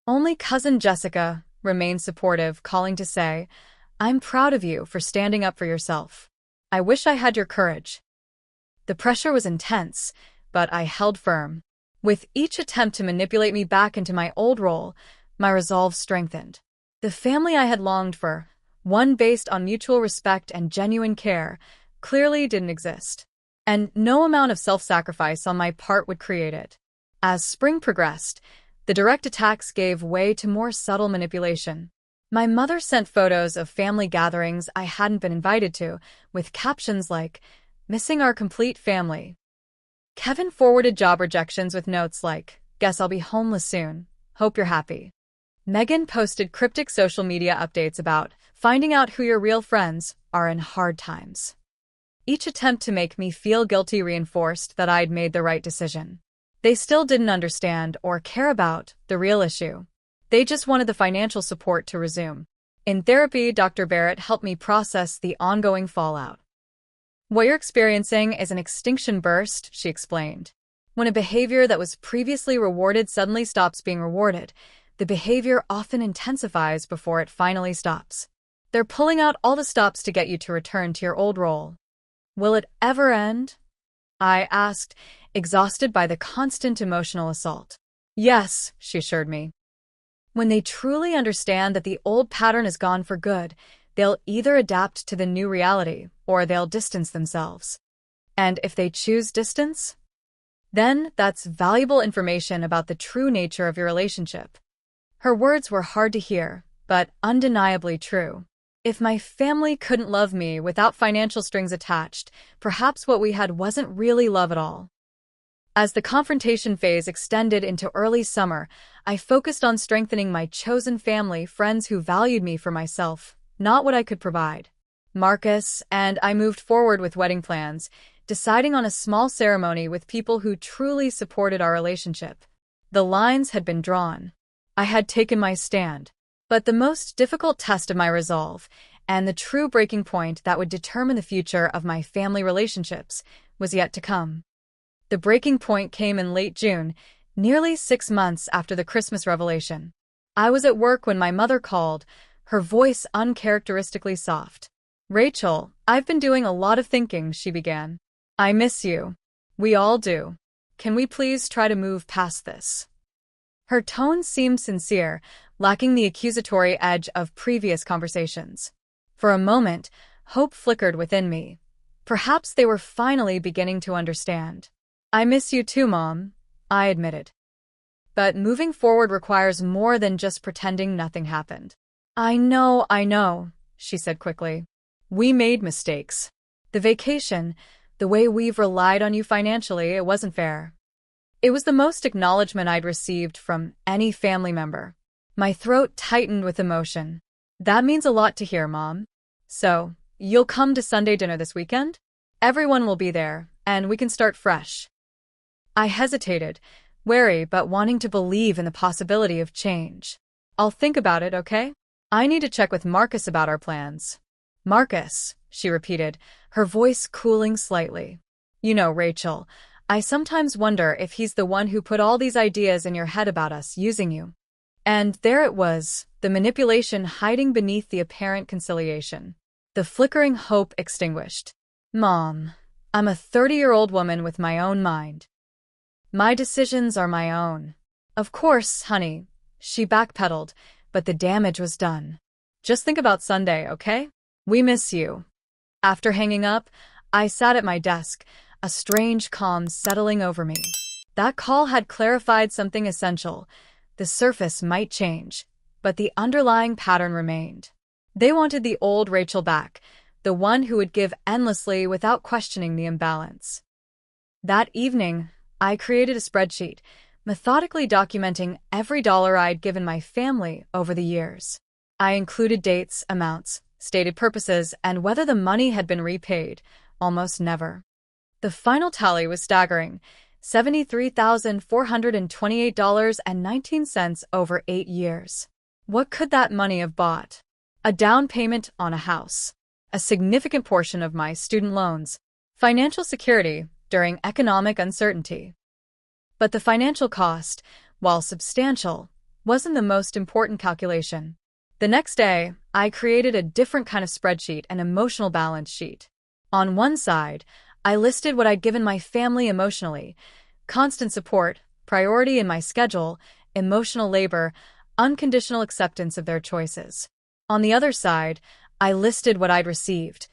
Only cousin Jessica remained supportive, calling to say, I'm proud of you for standing up for yourself. I wish I had your courage. The pressure was intense, but I held firm. With each attempt to manipulate me back into my old role, my resolve strengthened. The family I had longed for, one based on mutual respect and genuine care, clearly didn't exist. And no amount of self-sacrifice on my part would create it. As spring progressed, the direct attacks gave way to more subtle manipulation. My mother sent photos of family gatherings I hadn't been invited to, with captions like, missing our complete family. Kevin forwarded job rejections with notes like, guess I'll be homeless soon. Hope you're happy. Megan posted cryptic social media updates about finding out who your real friends are in hard times. Each attempt to make me feel guilty reinforced that I'd made the right decision. They still didn't understand or care about the real issue. They just wanted the financial support to resume. In therapy, Dr. Barrett helped me process the ongoing fallout. What you're experiencing is an extinction burst, she explained. When a behavior that was previously rewarded suddenly stops being rewarded, the behavior often intensifies before it finally stops. They're pulling out all the stops to get you to return to your old role. Will it ever end? I asked, exhausted by the constant emotional assault. Yes, she assured me. When they truly understand that the old pattern is gone for good, they'll either adapt to the new reality or they'll distance themselves. And if they choose distance, then that's valuable information about the true nature of your relationship. Her words were hard to hear, but undeniably true. If my family couldn't love me without financial strings attached, perhaps what we had wasn't really love at all. As the confrontation phase extended into early summer, I focused on strengthening my chosen family, friends who valued me for myself, not what I could provide. Marcus and I moved forward with wedding plans, deciding on a small ceremony with people who truly supported our relationship. The lines had been drawn. I had taken my stand. But the most difficult test of my resolve, and the true breaking point that would determine the future of my family relationships, was yet to come. The breaking point came in late June, nearly 6 months after the Christmas revelation. I was at work when my mother called, her voice uncharacteristically soft. Rachel, I've been doing a lot of thinking, she began. I miss you. We all do. Can we please try to move past this? Her tone seemed sincere, lacking the accusatory edge of previous conversations. For a moment, hope flickered within me. Perhaps they were finally beginning to understand. I miss you too, Mom, I admitted. But moving forward requires more than just pretending nothing happened. I know, she said quickly. We made mistakes. The vacation, the way we've relied on you financially, it wasn't fair. It was the most acknowledgement I'd received from any family member. My throat tightened with emotion. That means a lot to hear, Mom. So, you'll come to Sunday dinner this weekend? Everyone will be there, and we can start fresh. I hesitated, wary but wanting to believe in the possibility of change. I'll think about it, okay? I need to check with Marcus about our plans. Marcus, she repeated, her voice cooling slightly. You know, Rachel, I sometimes wonder if he's the one who put all these ideas in your head about us using you. And there it was, the manipulation hiding beneath the apparent conciliation. The flickering hope extinguished. Mom, I'm a 30-year-old woman with my own mind. My decisions are my own. Of course, honey, she backpedaled, but the damage was done. Just think about Sunday, okay? We miss you. After hanging up, I sat at my desk, a strange calm settling over me. That call had clarified something essential. The surface might change, but the underlying pattern remained. They wanted the old Rachel back, the one who would give endlessly without questioning the imbalance. That evening, I created a spreadsheet, methodically documenting every dollar I'd given my family over the years. I included dates, amounts, stated purposes, and whether the money had been repaid. Almost never. The final tally was staggering: $73,428.19 over 8 years. What could that money have bought? A down payment on a house, a significant portion of my student loans, financial security during economic uncertainty. But the financial cost, while substantial, wasn't the most important calculation. The next day, I created a different kind of spreadsheet, an emotional balance sheet. On one side, I listed what I'd given my family emotionally: constant support, priority in my schedule, emotional labor, unconditional acceptance of their choices. On the other side, I listed what I'd received: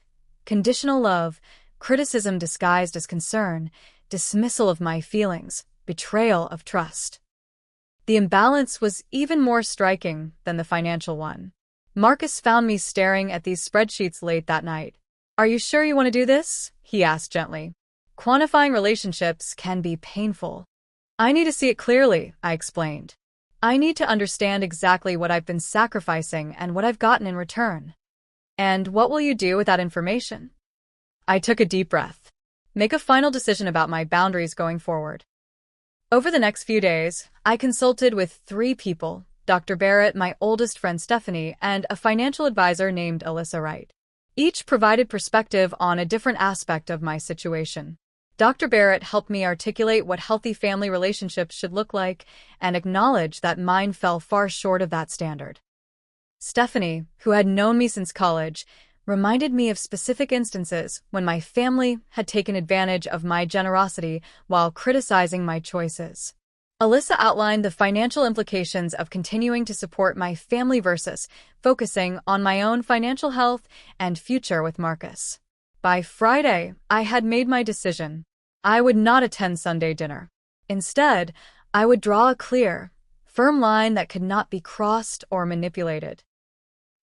conditional love, criticism disguised as concern, dismissal of my feelings, betrayal of trust. The imbalance was even more striking than the financial one. Marcus found me staring at these spreadsheets late that night. "Are you sure you want to do this?" he asked gently. "Quantifying relationships can be painful." "I need to see it clearly," I explained. "I need to understand exactly what I've been sacrificing and what I've gotten in return." "And what will you do with that information?" I took a deep breath. "Make a final decision about my boundaries going forward." Over the next few days, I consulted with 3 people: Dr. Barrett, my oldest friend Stephanie, and a financial advisor named Alyssa Wright. Each provided perspective on a different aspect of my situation. Dr. Barrett helped me articulate what healthy family relationships should look like and acknowledge that mine fell far short of that standard. Stephanie, who had known me since college, reminded me of specific instances when my family had taken advantage of my generosity while criticizing my choices. Alyssa outlined the financial implications of continuing to support my family versus focusing on my own financial health and future with Marcus. By Friday, I had made my decision. I would not attend Sunday dinner. Instead, I would draw a clear, firm line that could not be crossed or manipulated.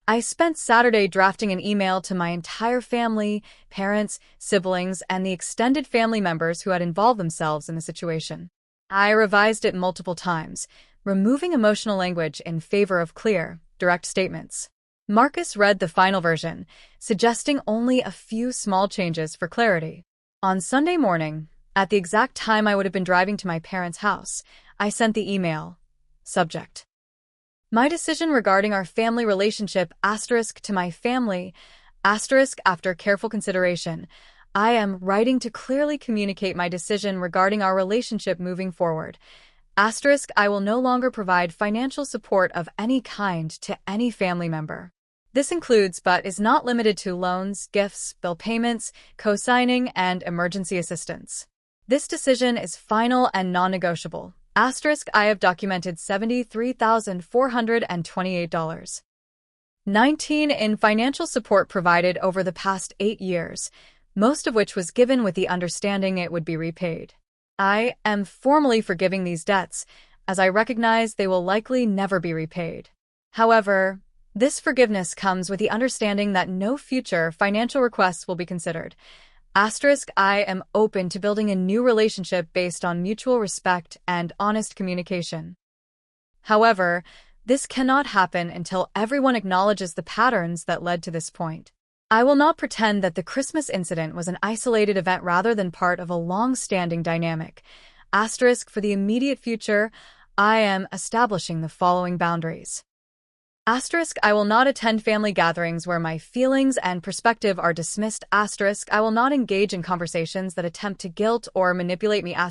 I spent Saturday drafting an email to my entire family, parents, siblings, and the extended family members who had involved themselves in the situation. I revised it multiple times, removing emotional language in favor of clear, direct statements. Marcus read the final version, suggesting only a few small changes for clarity. On Sunday morning, at the exact time I would have been driving to my parents' house, I sent the email. Subject: my decision regarding our family relationship *to my family *after careful consideration. I am writing to clearly communicate my decision regarding our relationship moving forward. I will no longer provide financial support of any kind to any family member. This includes but is not limited to loans, gifts, bill payments, co-signing, and emergency assistance. This decision is final and non-negotiable. I have documented $73,428.19 in financial support provided over the past 8 years, most of which was given with the understanding it would be repaid. I am formally forgiving these debts, as I recognize they will likely never be repaid. However, this forgiveness comes with the understanding that no future financial requests will be considered. I am open to building a new relationship based on mutual respect and honest communication. However, this cannot happen until everyone acknowledges the patterns that led to this point. I will not pretend that the Christmas incident was an isolated event rather than part of a long-standing dynamic. For the immediate future, I am establishing the following boundaries. I will not attend family gatherings where my feelings and perspective are dismissed. I will not engage in conversations that attempt to guilt or manipulate me. I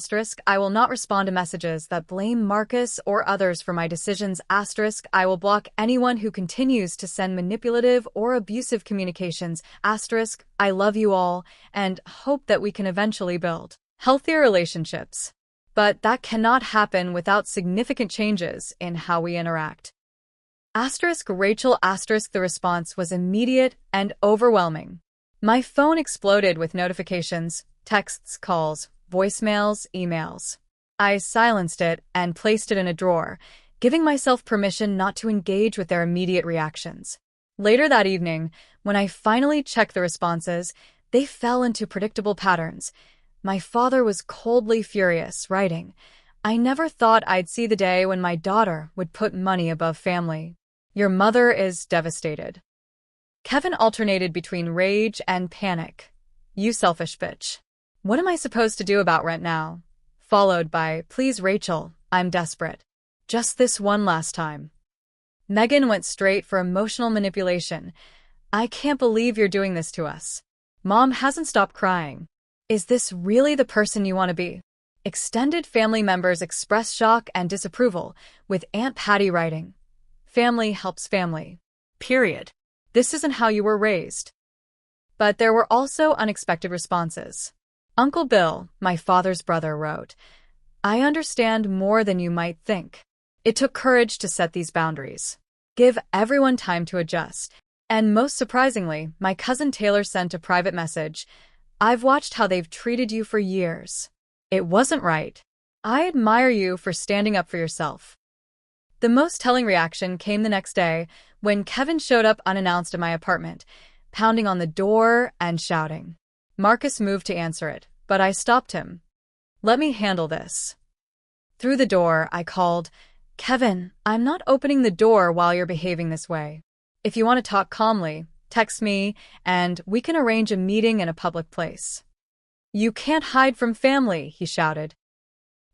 will not respond to messages that blame Marcus or others for my decisions. I will block anyone who continues to send manipulative or abusive communications. I love you all and hope that we can eventually build healthier relationships. But that cannot happen without significant changes in how we interact. Rachel the response was immediate and overwhelming. My phone exploded with notifications, texts, calls, voicemails, emails. I silenced it and placed it in a drawer, giving myself permission not to engage with their immediate reactions. Later that evening, when I finally checked the responses, they fell into predictable patterns. My father was coldly furious, writing, "I never thought I'd see the day when my daughter would put money above family. Your mother is devastated." Kevin alternated between rage and panic. "You selfish bitch. What am I supposed to do about rent now?" Followed by, "Please, Rachel, I'm desperate. Just this one last time." Megan went straight for emotional manipulation. "I can't believe you're doing this to us. Mom hasn't stopped crying. Is this really the person you want to be?" Extended family members expressed shock and disapproval, with Aunt Patty writing, "Family helps family. Period. This isn't how you were raised." But there were also unexpected responses. Uncle Bill, my father's brother, wrote, "I understand more than you might think. It took courage to set these boundaries. Give everyone time to adjust." And most surprisingly, my cousin Taylor sent a private message, "I've watched how they've treated you for years. It wasn't right. I admire you for standing up for yourself." The most telling reaction came the next day when Kevin showed up unannounced at my apartment, pounding on the door and shouting. Marcus moved to answer it, but I stopped him. "Let me handle this." Through the door, I called, "Kevin, I'm not opening the door while you're behaving this way. If you want to talk calmly, text me, and we can arrange a meeting in a public place." "You can't hide from family," he shouted.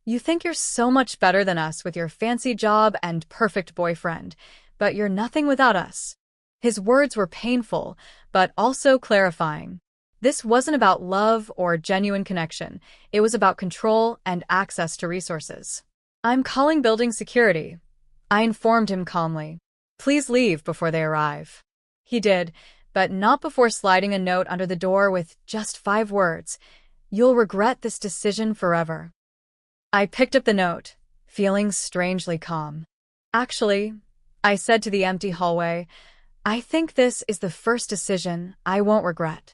"You think you're so much better than us with your fancy job and perfect boyfriend, but you're nothing without us." His words were painful, but also clarifying. This wasn't about love or genuine connection. It was about control and access to resources. "I'm calling building security," I informed him calmly. "Please leave before they arrive." He did, but not before sliding a note under the door with just 5 words, "You'll regret this decision forever." I picked up the note, feeling strangely calm. "Actually," I said to the empty hallway, "I think this is the first decision I won't regret."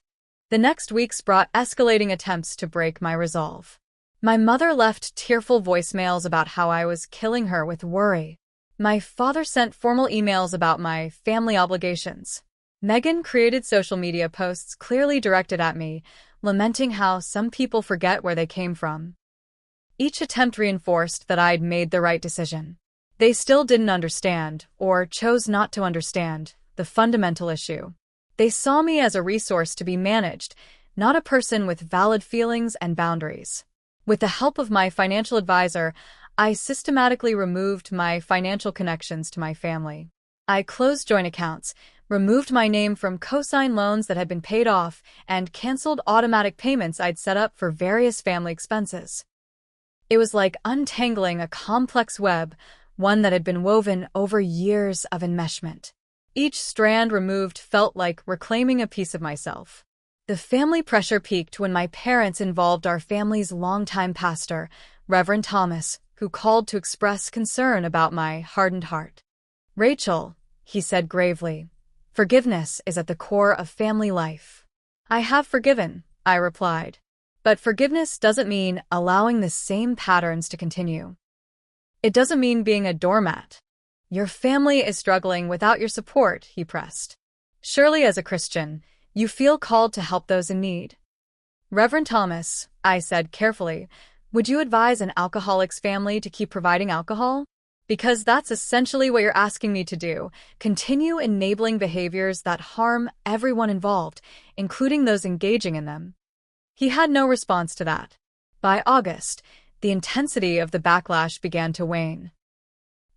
The next weeks brought escalating attempts to break my resolve. My mother left tearful voicemails about how I was killing her with worry. My father sent formal emails about my family obligations. Megan created social media posts clearly directed at me, lamenting how some people forget where they came from. Each attempt reinforced that I'd made the right decision. They still didn't understand, or chose not to understand, the fundamental issue. They saw me as a resource to be managed, not a person with valid feelings and boundaries. With the help of my financial advisor, I systematically removed my financial connections to my family. I closed joint accounts, removed my name from cosign loans that had been paid off, and canceled automatic payments I'd set up for various family expenses. It was like untangling a complex web, one that had been woven over years of enmeshment. Each strand removed felt like reclaiming a piece of myself. The family pressure peaked when my parents involved our family's longtime pastor, Reverend Thomas, who called to express concern about my hardened heart. "Rachel," he said gravely, "forgiveness is at the core of family life." "I have forgiven," I replied. "But forgiveness doesn't mean allowing the same patterns to continue. It doesn't mean being a doormat. Your family is struggling without your support," he pressed. "Surely as a Christian, you feel called to help those in need." "Reverend Thomas," I said carefully, "would you advise an alcoholic's family to keep providing alcohol? Because that's essentially what you're asking me to do, continue enabling behaviors that harm everyone involved, including those engaging in them." He had no response to that. By August, the intensity of the backlash began to wane.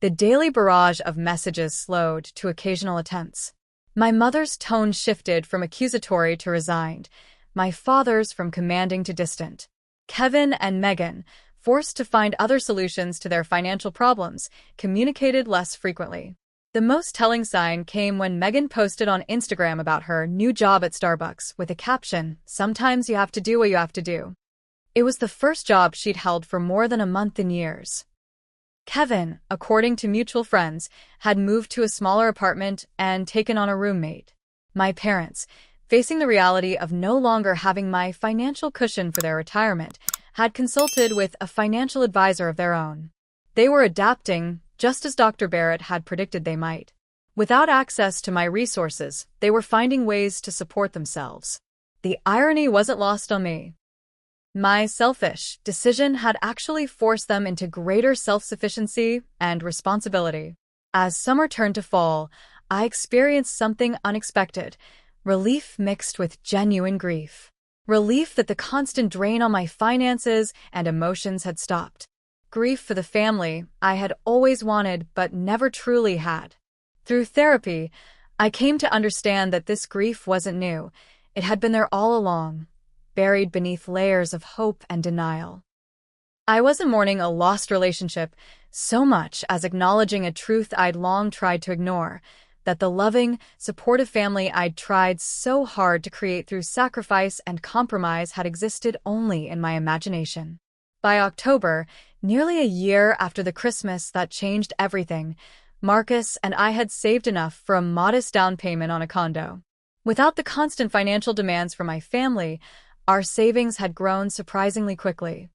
The daily barrage of messages slowed to occasional attempts. My mother's tone shifted from accusatory to resigned, my father's from commanding to distant. Kevin and Megan, forced to find other solutions to their financial problems, communicated less frequently. The most telling sign came when Megan posted on Instagram about her new job at Starbucks with a caption, "Sometimes you have to do what you have to do." It was the first job she'd held for more than a month in years. Kevin, according to mutual friends, had moved to a smaller apartment and taken on a roommate. My parents, facing the reality of no longer having my financial cushion for their retirement, had consulted with a financial advisor of their own. They were adapting, just as Dr. Barrett had predicted they might. Without access to my resources, they were finding ways to support themselves. The irony wasn't lost on me. My selfish decision had actually forced them into greater self-sufficiency and responsibility. As summer turned to fall, I experienced something unexpected, relief mixed with genuine grief. Relief that the constant drain on my finances and emotions had stopped. Grief for the family I had always wanted but never truly had. Through therapy, I came to understand that this grief wasn't new. It had been there all along, buried beneath layers of hope and denial. I wasn't mourning a lost relationship so much as acknowledging a truth I'd long tried to ignore, that the loving, supportive family I'd tried so hard to create through sacrifice and compromise had existed only in my imagination. By October, nearly a year after the Christmas that changed everything, Marcus and I had saved enough for a modest down payment on a condo. Without the constant financial demands from my family, our savings had grown surprisingly quickly.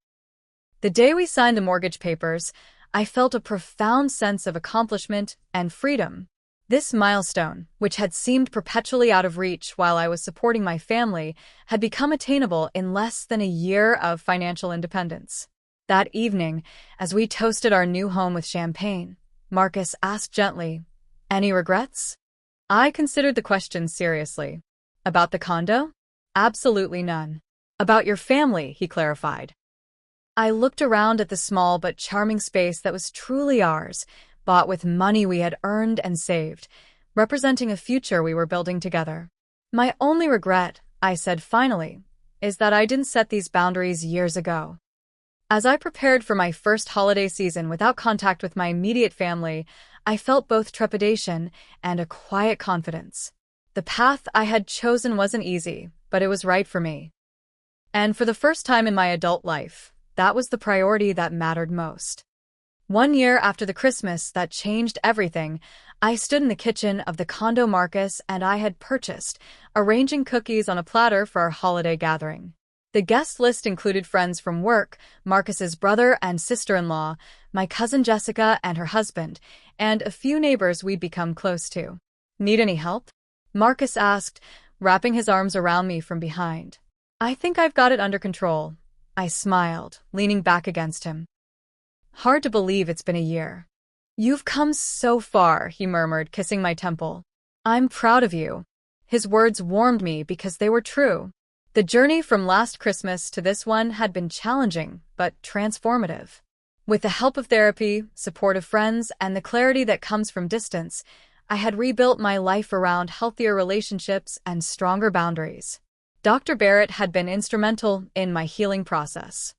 The day we signed the mortgage papers, I felt a profound sense of accomplishment and freedom. This milestone, which had seemed perpetually out of reach while I was supporting my family, had become attainable in less than a year of financial independence. That evening, as we toasted our new home with champagne, Marcus asked gently, "Any regrets?" I considered the question seriously. "About the condo?" "Absolutely none." "About your family," he clarified. I looked around at the small but charming space that was truly ours, bought with money we had earned and saved, representing a future we were building together. "My only regret," I said finally, "is that I didn't set these boundaries years ago." As I prepared for my first holiday season without contact with my immediate family, I felt both trepidation and a quiet confidence. The path I had chosen wasn't easy, but it was right for me. And for the first time in my adult life, that was the priority that mattered most. 1 year after the Christmas that changed everything, I stood in the kitchen of the condo Marcus and I had purchased, arranging cookies on a platter for our holiday gathering. The guest list included friends from work, Marcus's brother and sister-in-law, my cousin Jessica and her husband, and a few neighbors we'd become close to. "Need any help?" Marcus asked, wrapping his arms around me from behind. "I think I've got it under control." I smiled, leaning back against him. "Hard to believe it's been a year." "You've come so far," he murmured, kissing my temple. "I'm proud of you." His words warmed me because they were true. The journey from last Christmas to this one had been challenging, but transformative. With the help of therapy, supportive friends, and the clarity that comes from distance, I had rebuilt my life around healthier relationships and stronger boundaries. Dr. Barrett had been instrumental in my healing process.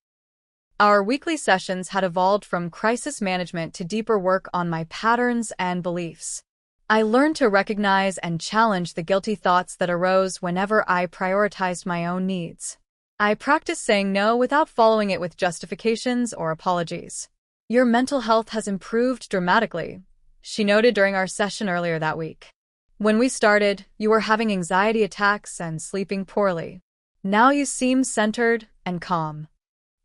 Our weekly sessions had evolved from crisis management to deeper work on my patterns and beliefs. I learned to recognize and challenge the guilty thoughts that arose whenever I prioritized my own needs. I practiced saying no without following it with justifications or apologies. "Your mental health has improved dramatically," she noted during our session earlier that week. "When we started, you were having anxiety attacks and sleeping poorly. Now you seem centered and calm."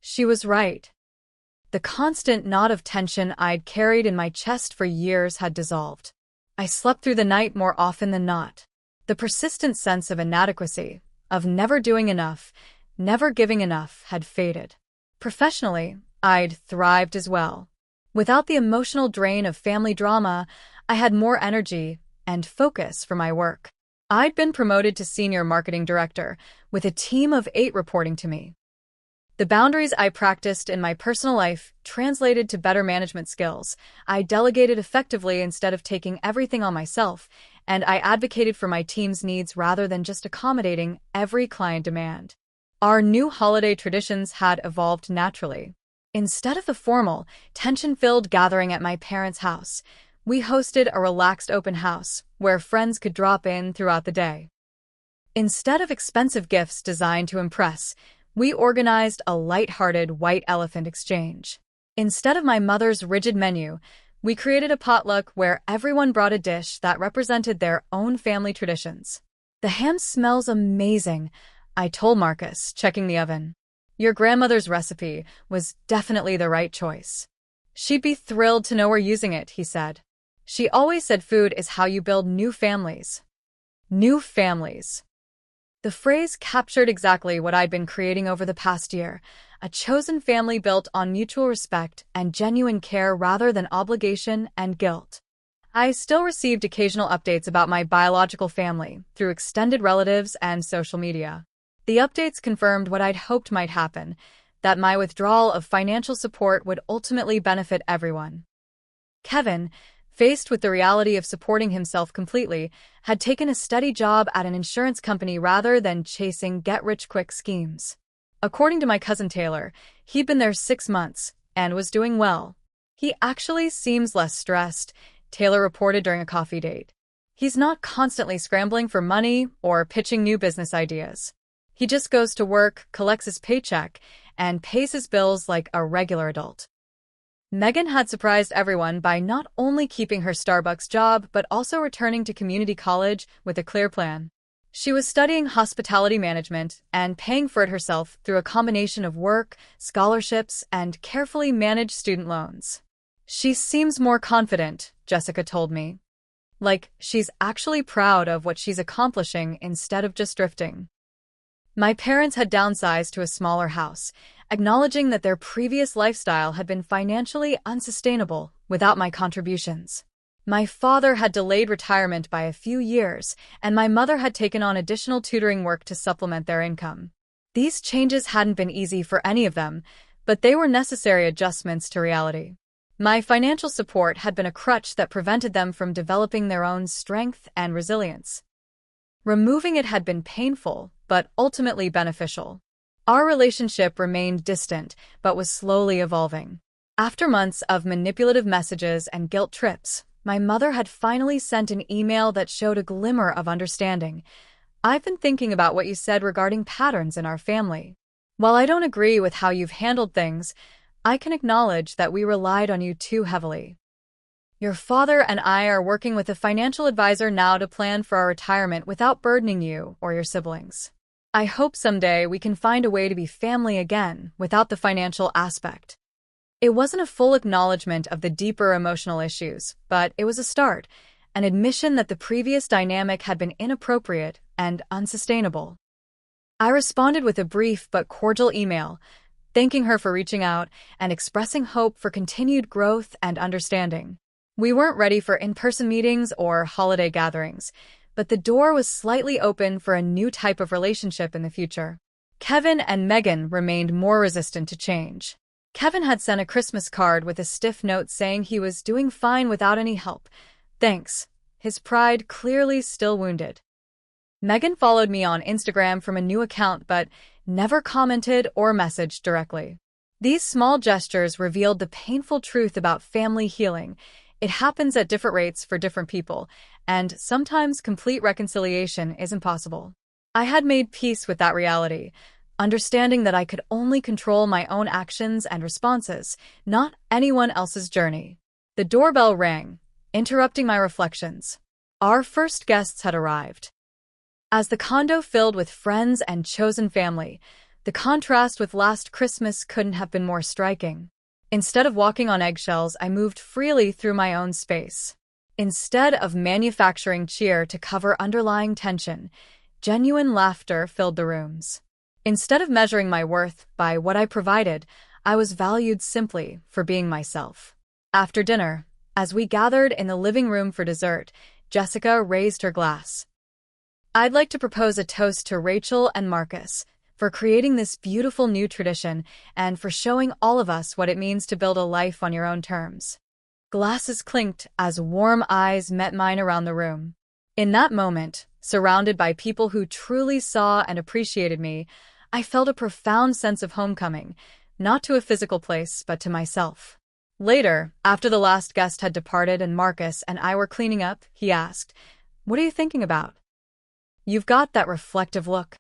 She was right. The constant knot of tension I'd carried in my chest for years had dissolved. I slept through the night more often than not. The persistent sense of inadequacy, of never doing enough, never giving enough, had faded. Professionally, I'd thrived as well. Without the emotional drain of family drama, I had more energy and focus for my work. I'd been promoted to senior marketing director, with a team of 8 reporting to me. The boundaries I practiced in my personal life translated to better management skills. I delegated effectively instead of taking everything on myself, and I advocated for my team's needs rather than just accommodating every client demand. Our new holiday traditions had evolved naturally. Instead of the formal, tension-filled gathering at my parents' house, we hosted a relaxed open house where friends could drop in throughout the day. Instead of expensive gifts designed to impress, we organized a light-hearted white elephant exchange. Instead of my mother's rigid menu, we created a potluck where everyone brought a dish that represented their own family traditions. The ham smells amazing, I told Marcus, checking the oven. Your grandmother's recipe was definitely the right choice. She'd be thrilled to know we're using it, he said. She always said food is how you build new families. New families. The phrase captured exactly what I'd been creating over the past year, a chosen family built on mutual respect and genuine care rather than obligation and guilt. I still received occasional updates about my biological family through extended relatives and social media. The updates confirmed what I'd hoped might happen, that my withdrawal of financial support would ultimately benefit everyone. Kevin, faced with the reality of supporting himself completely, had taken a steady job at an insurance company rather than chasing get-rich-quick schemes. According to my cousin Taylor, he'd been there 6 months and was doing well. He actually seems less stressed, Taylor reported during a coffee date. He's not constantly scrambling for money or pitching new business ideas. He just goes to work, collects his paycheck, and pays his bills like a regular adult. Megan had surprised everyone by not only keeping her Starbucks job but also returning to community college with a clear plan. She was studying hospitality management and paying for it herself through a combination of work, scholarships, and carefully managed student loans. She seems more confident, Jessica told me. Like she's actually proud of what she's accomplishing instead of just drifting. My parents had downsized to a smaller house, acknowledging that their previous lifestyle had been financially unsustainable without my contributions. My father had delayed retirement by a few years, and my mother had taken on additional tutoring work to supplement their income. These changes hadn't been easy for any of them, but they were necessary adjustments to reality. My financial support had been a crutch that prevented them from developing their own strength and resilience. Removing it had been painful, but ultimately beneficial. Our relationship remained distant, but was slowly evolving. After months of manipulative messages and guilt trips, my mother had finally sent an email that showed a glimmer of understanding. I've been thinking about what you said regarding patterns in our family. While I don't agree with how you've handled things, I can acknowledge that we relied on you too heavily. Your father and I are working with a financial advisor now to plan for our retirement without burdening you or your siblings. I hope someday we can find a way to be family again without the financial aspect. It wasn't a full acknowledgement of the deeper emotional issues, but it was a start, an admission that the previous dynamic had been inappropriate and unsustainable. I responded with a brief but cordial email, thanking her for reaching out and expressing hope for continued growth and understanding. We weren't ready for in-person meetings or holiday gatherings, but the door was slightly open for a new type of relationship in the future. Kevin and Megan remained more resistant to change. Kevin had sent a Christmas card with a stiff note saying he was doing fine without any help. Thanks. His pride clearly still wounded. Megan followed me on Instagram from a new account but never commented or messaged directly. These small gestures revealed the painful truth about family healing. It happens at different rates for different people, and sometimes complete reconciliation is impossible. I had made peace with that reality, understanding that I could only control my own actions and responses, not anyone else's journey. The doorbell rang, interrupting my reflections. Our first guests had arrived. As the condo filled with friends and chosen family, the contrast with last Christmas couldn't have been more striking. Instead of walking on eggshells, I moved freely through my own space. Instead of manufacturing cheer to cover underlying tension, genuine laughter filled the rooms. Instead of measuring my worth by what I provided, I was valued simply for being myself. After dinner, as we gathered in the living room for dessert, Jessica raised her glass. I'd like to propose a toast to Rachel and Marcus for creating this beautiful new tradition and for showing all of us what it means to build a life on your own terms. Glasses clinked as warm eyes met mine around the room. In that moment, surrounded by people who truly saw and appreciated me, I felt a profound sense of homecoming, not to a physical place, but to myself. Later, after the last guest had departed and Marcus and I were cleaning up, he asked, "What are you thinking about?" "You've got that reflective look."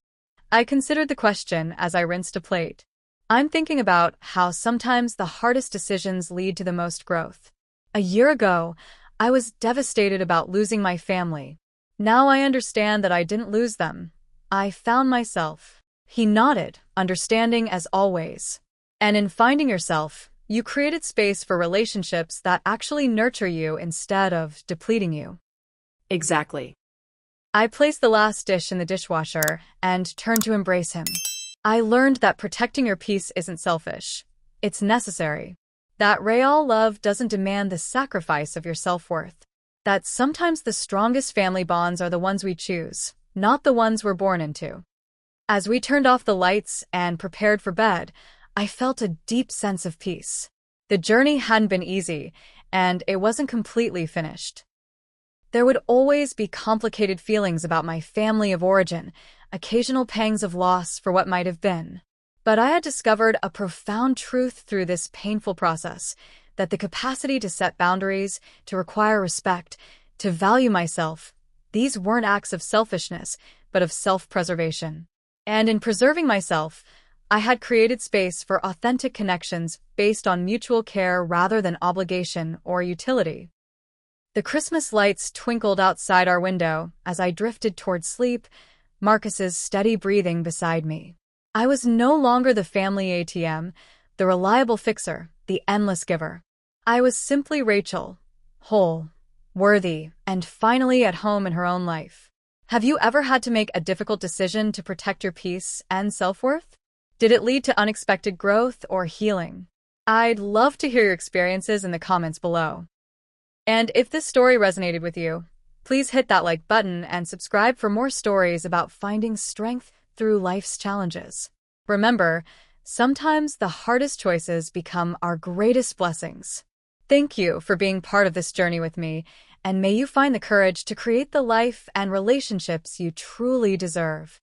I considered the question as I rinsed a plate. I'm thinking about how sometimes the hardest decisions lead to the most growth. A year ago, I was devastated about losing my family. Now I understand that I didn't lose them. I found myself. He nodded, understanding as always. And in finding yourself, you created space for relationships that actually nurture you instead of depleting you. Exactly. I placed the last dish in the dishwasher and turned to embrace him. I learned that protecting your peace isn't selfish. It's necessary. That real love doesn't demand the sacrifice of your self-worth. That sometimes the strongest family bonds are the ones we choose, not the ones we're born into. As we turned off the lights and prepared for bed, I felt a deep sense of peace. The journey hadn't been easy, and it wasn't completely finished. There would always be complicated feelings about my family of origin, occasional pangs of loss for what might have been. But I had discovered a profound truth through this painful process, that the capacity to set boundaries, to require respect, to value myself, these weren't acts of selfishness, but of self-preservation. And in preserving myself, I had created space for authentic connections based on mutual care rather than obligation or utility. The Christmas lights twinkled outside our window as I drifted toward sleep, Marcus's steady breathing beside me. I was no longer the family ATM, the reliable fixer, the endless giver. I was simply Rachel, whole, worthy, and finally at home in her own life. Have you ever had to make a difficult decision to protect your peace and self-worth? Did it lead to unexpected growth or healing? I'd love to hear your experiences in the comments below. And if this story resonated with you, please hit that like button and subscribe for more stories about finding strength through life's challenges. Remember, sometimes the hardest choices become our greatest blessings. Thank you for being part of this journey with me, and may you find the courage to create the life and relationships you truly deserve.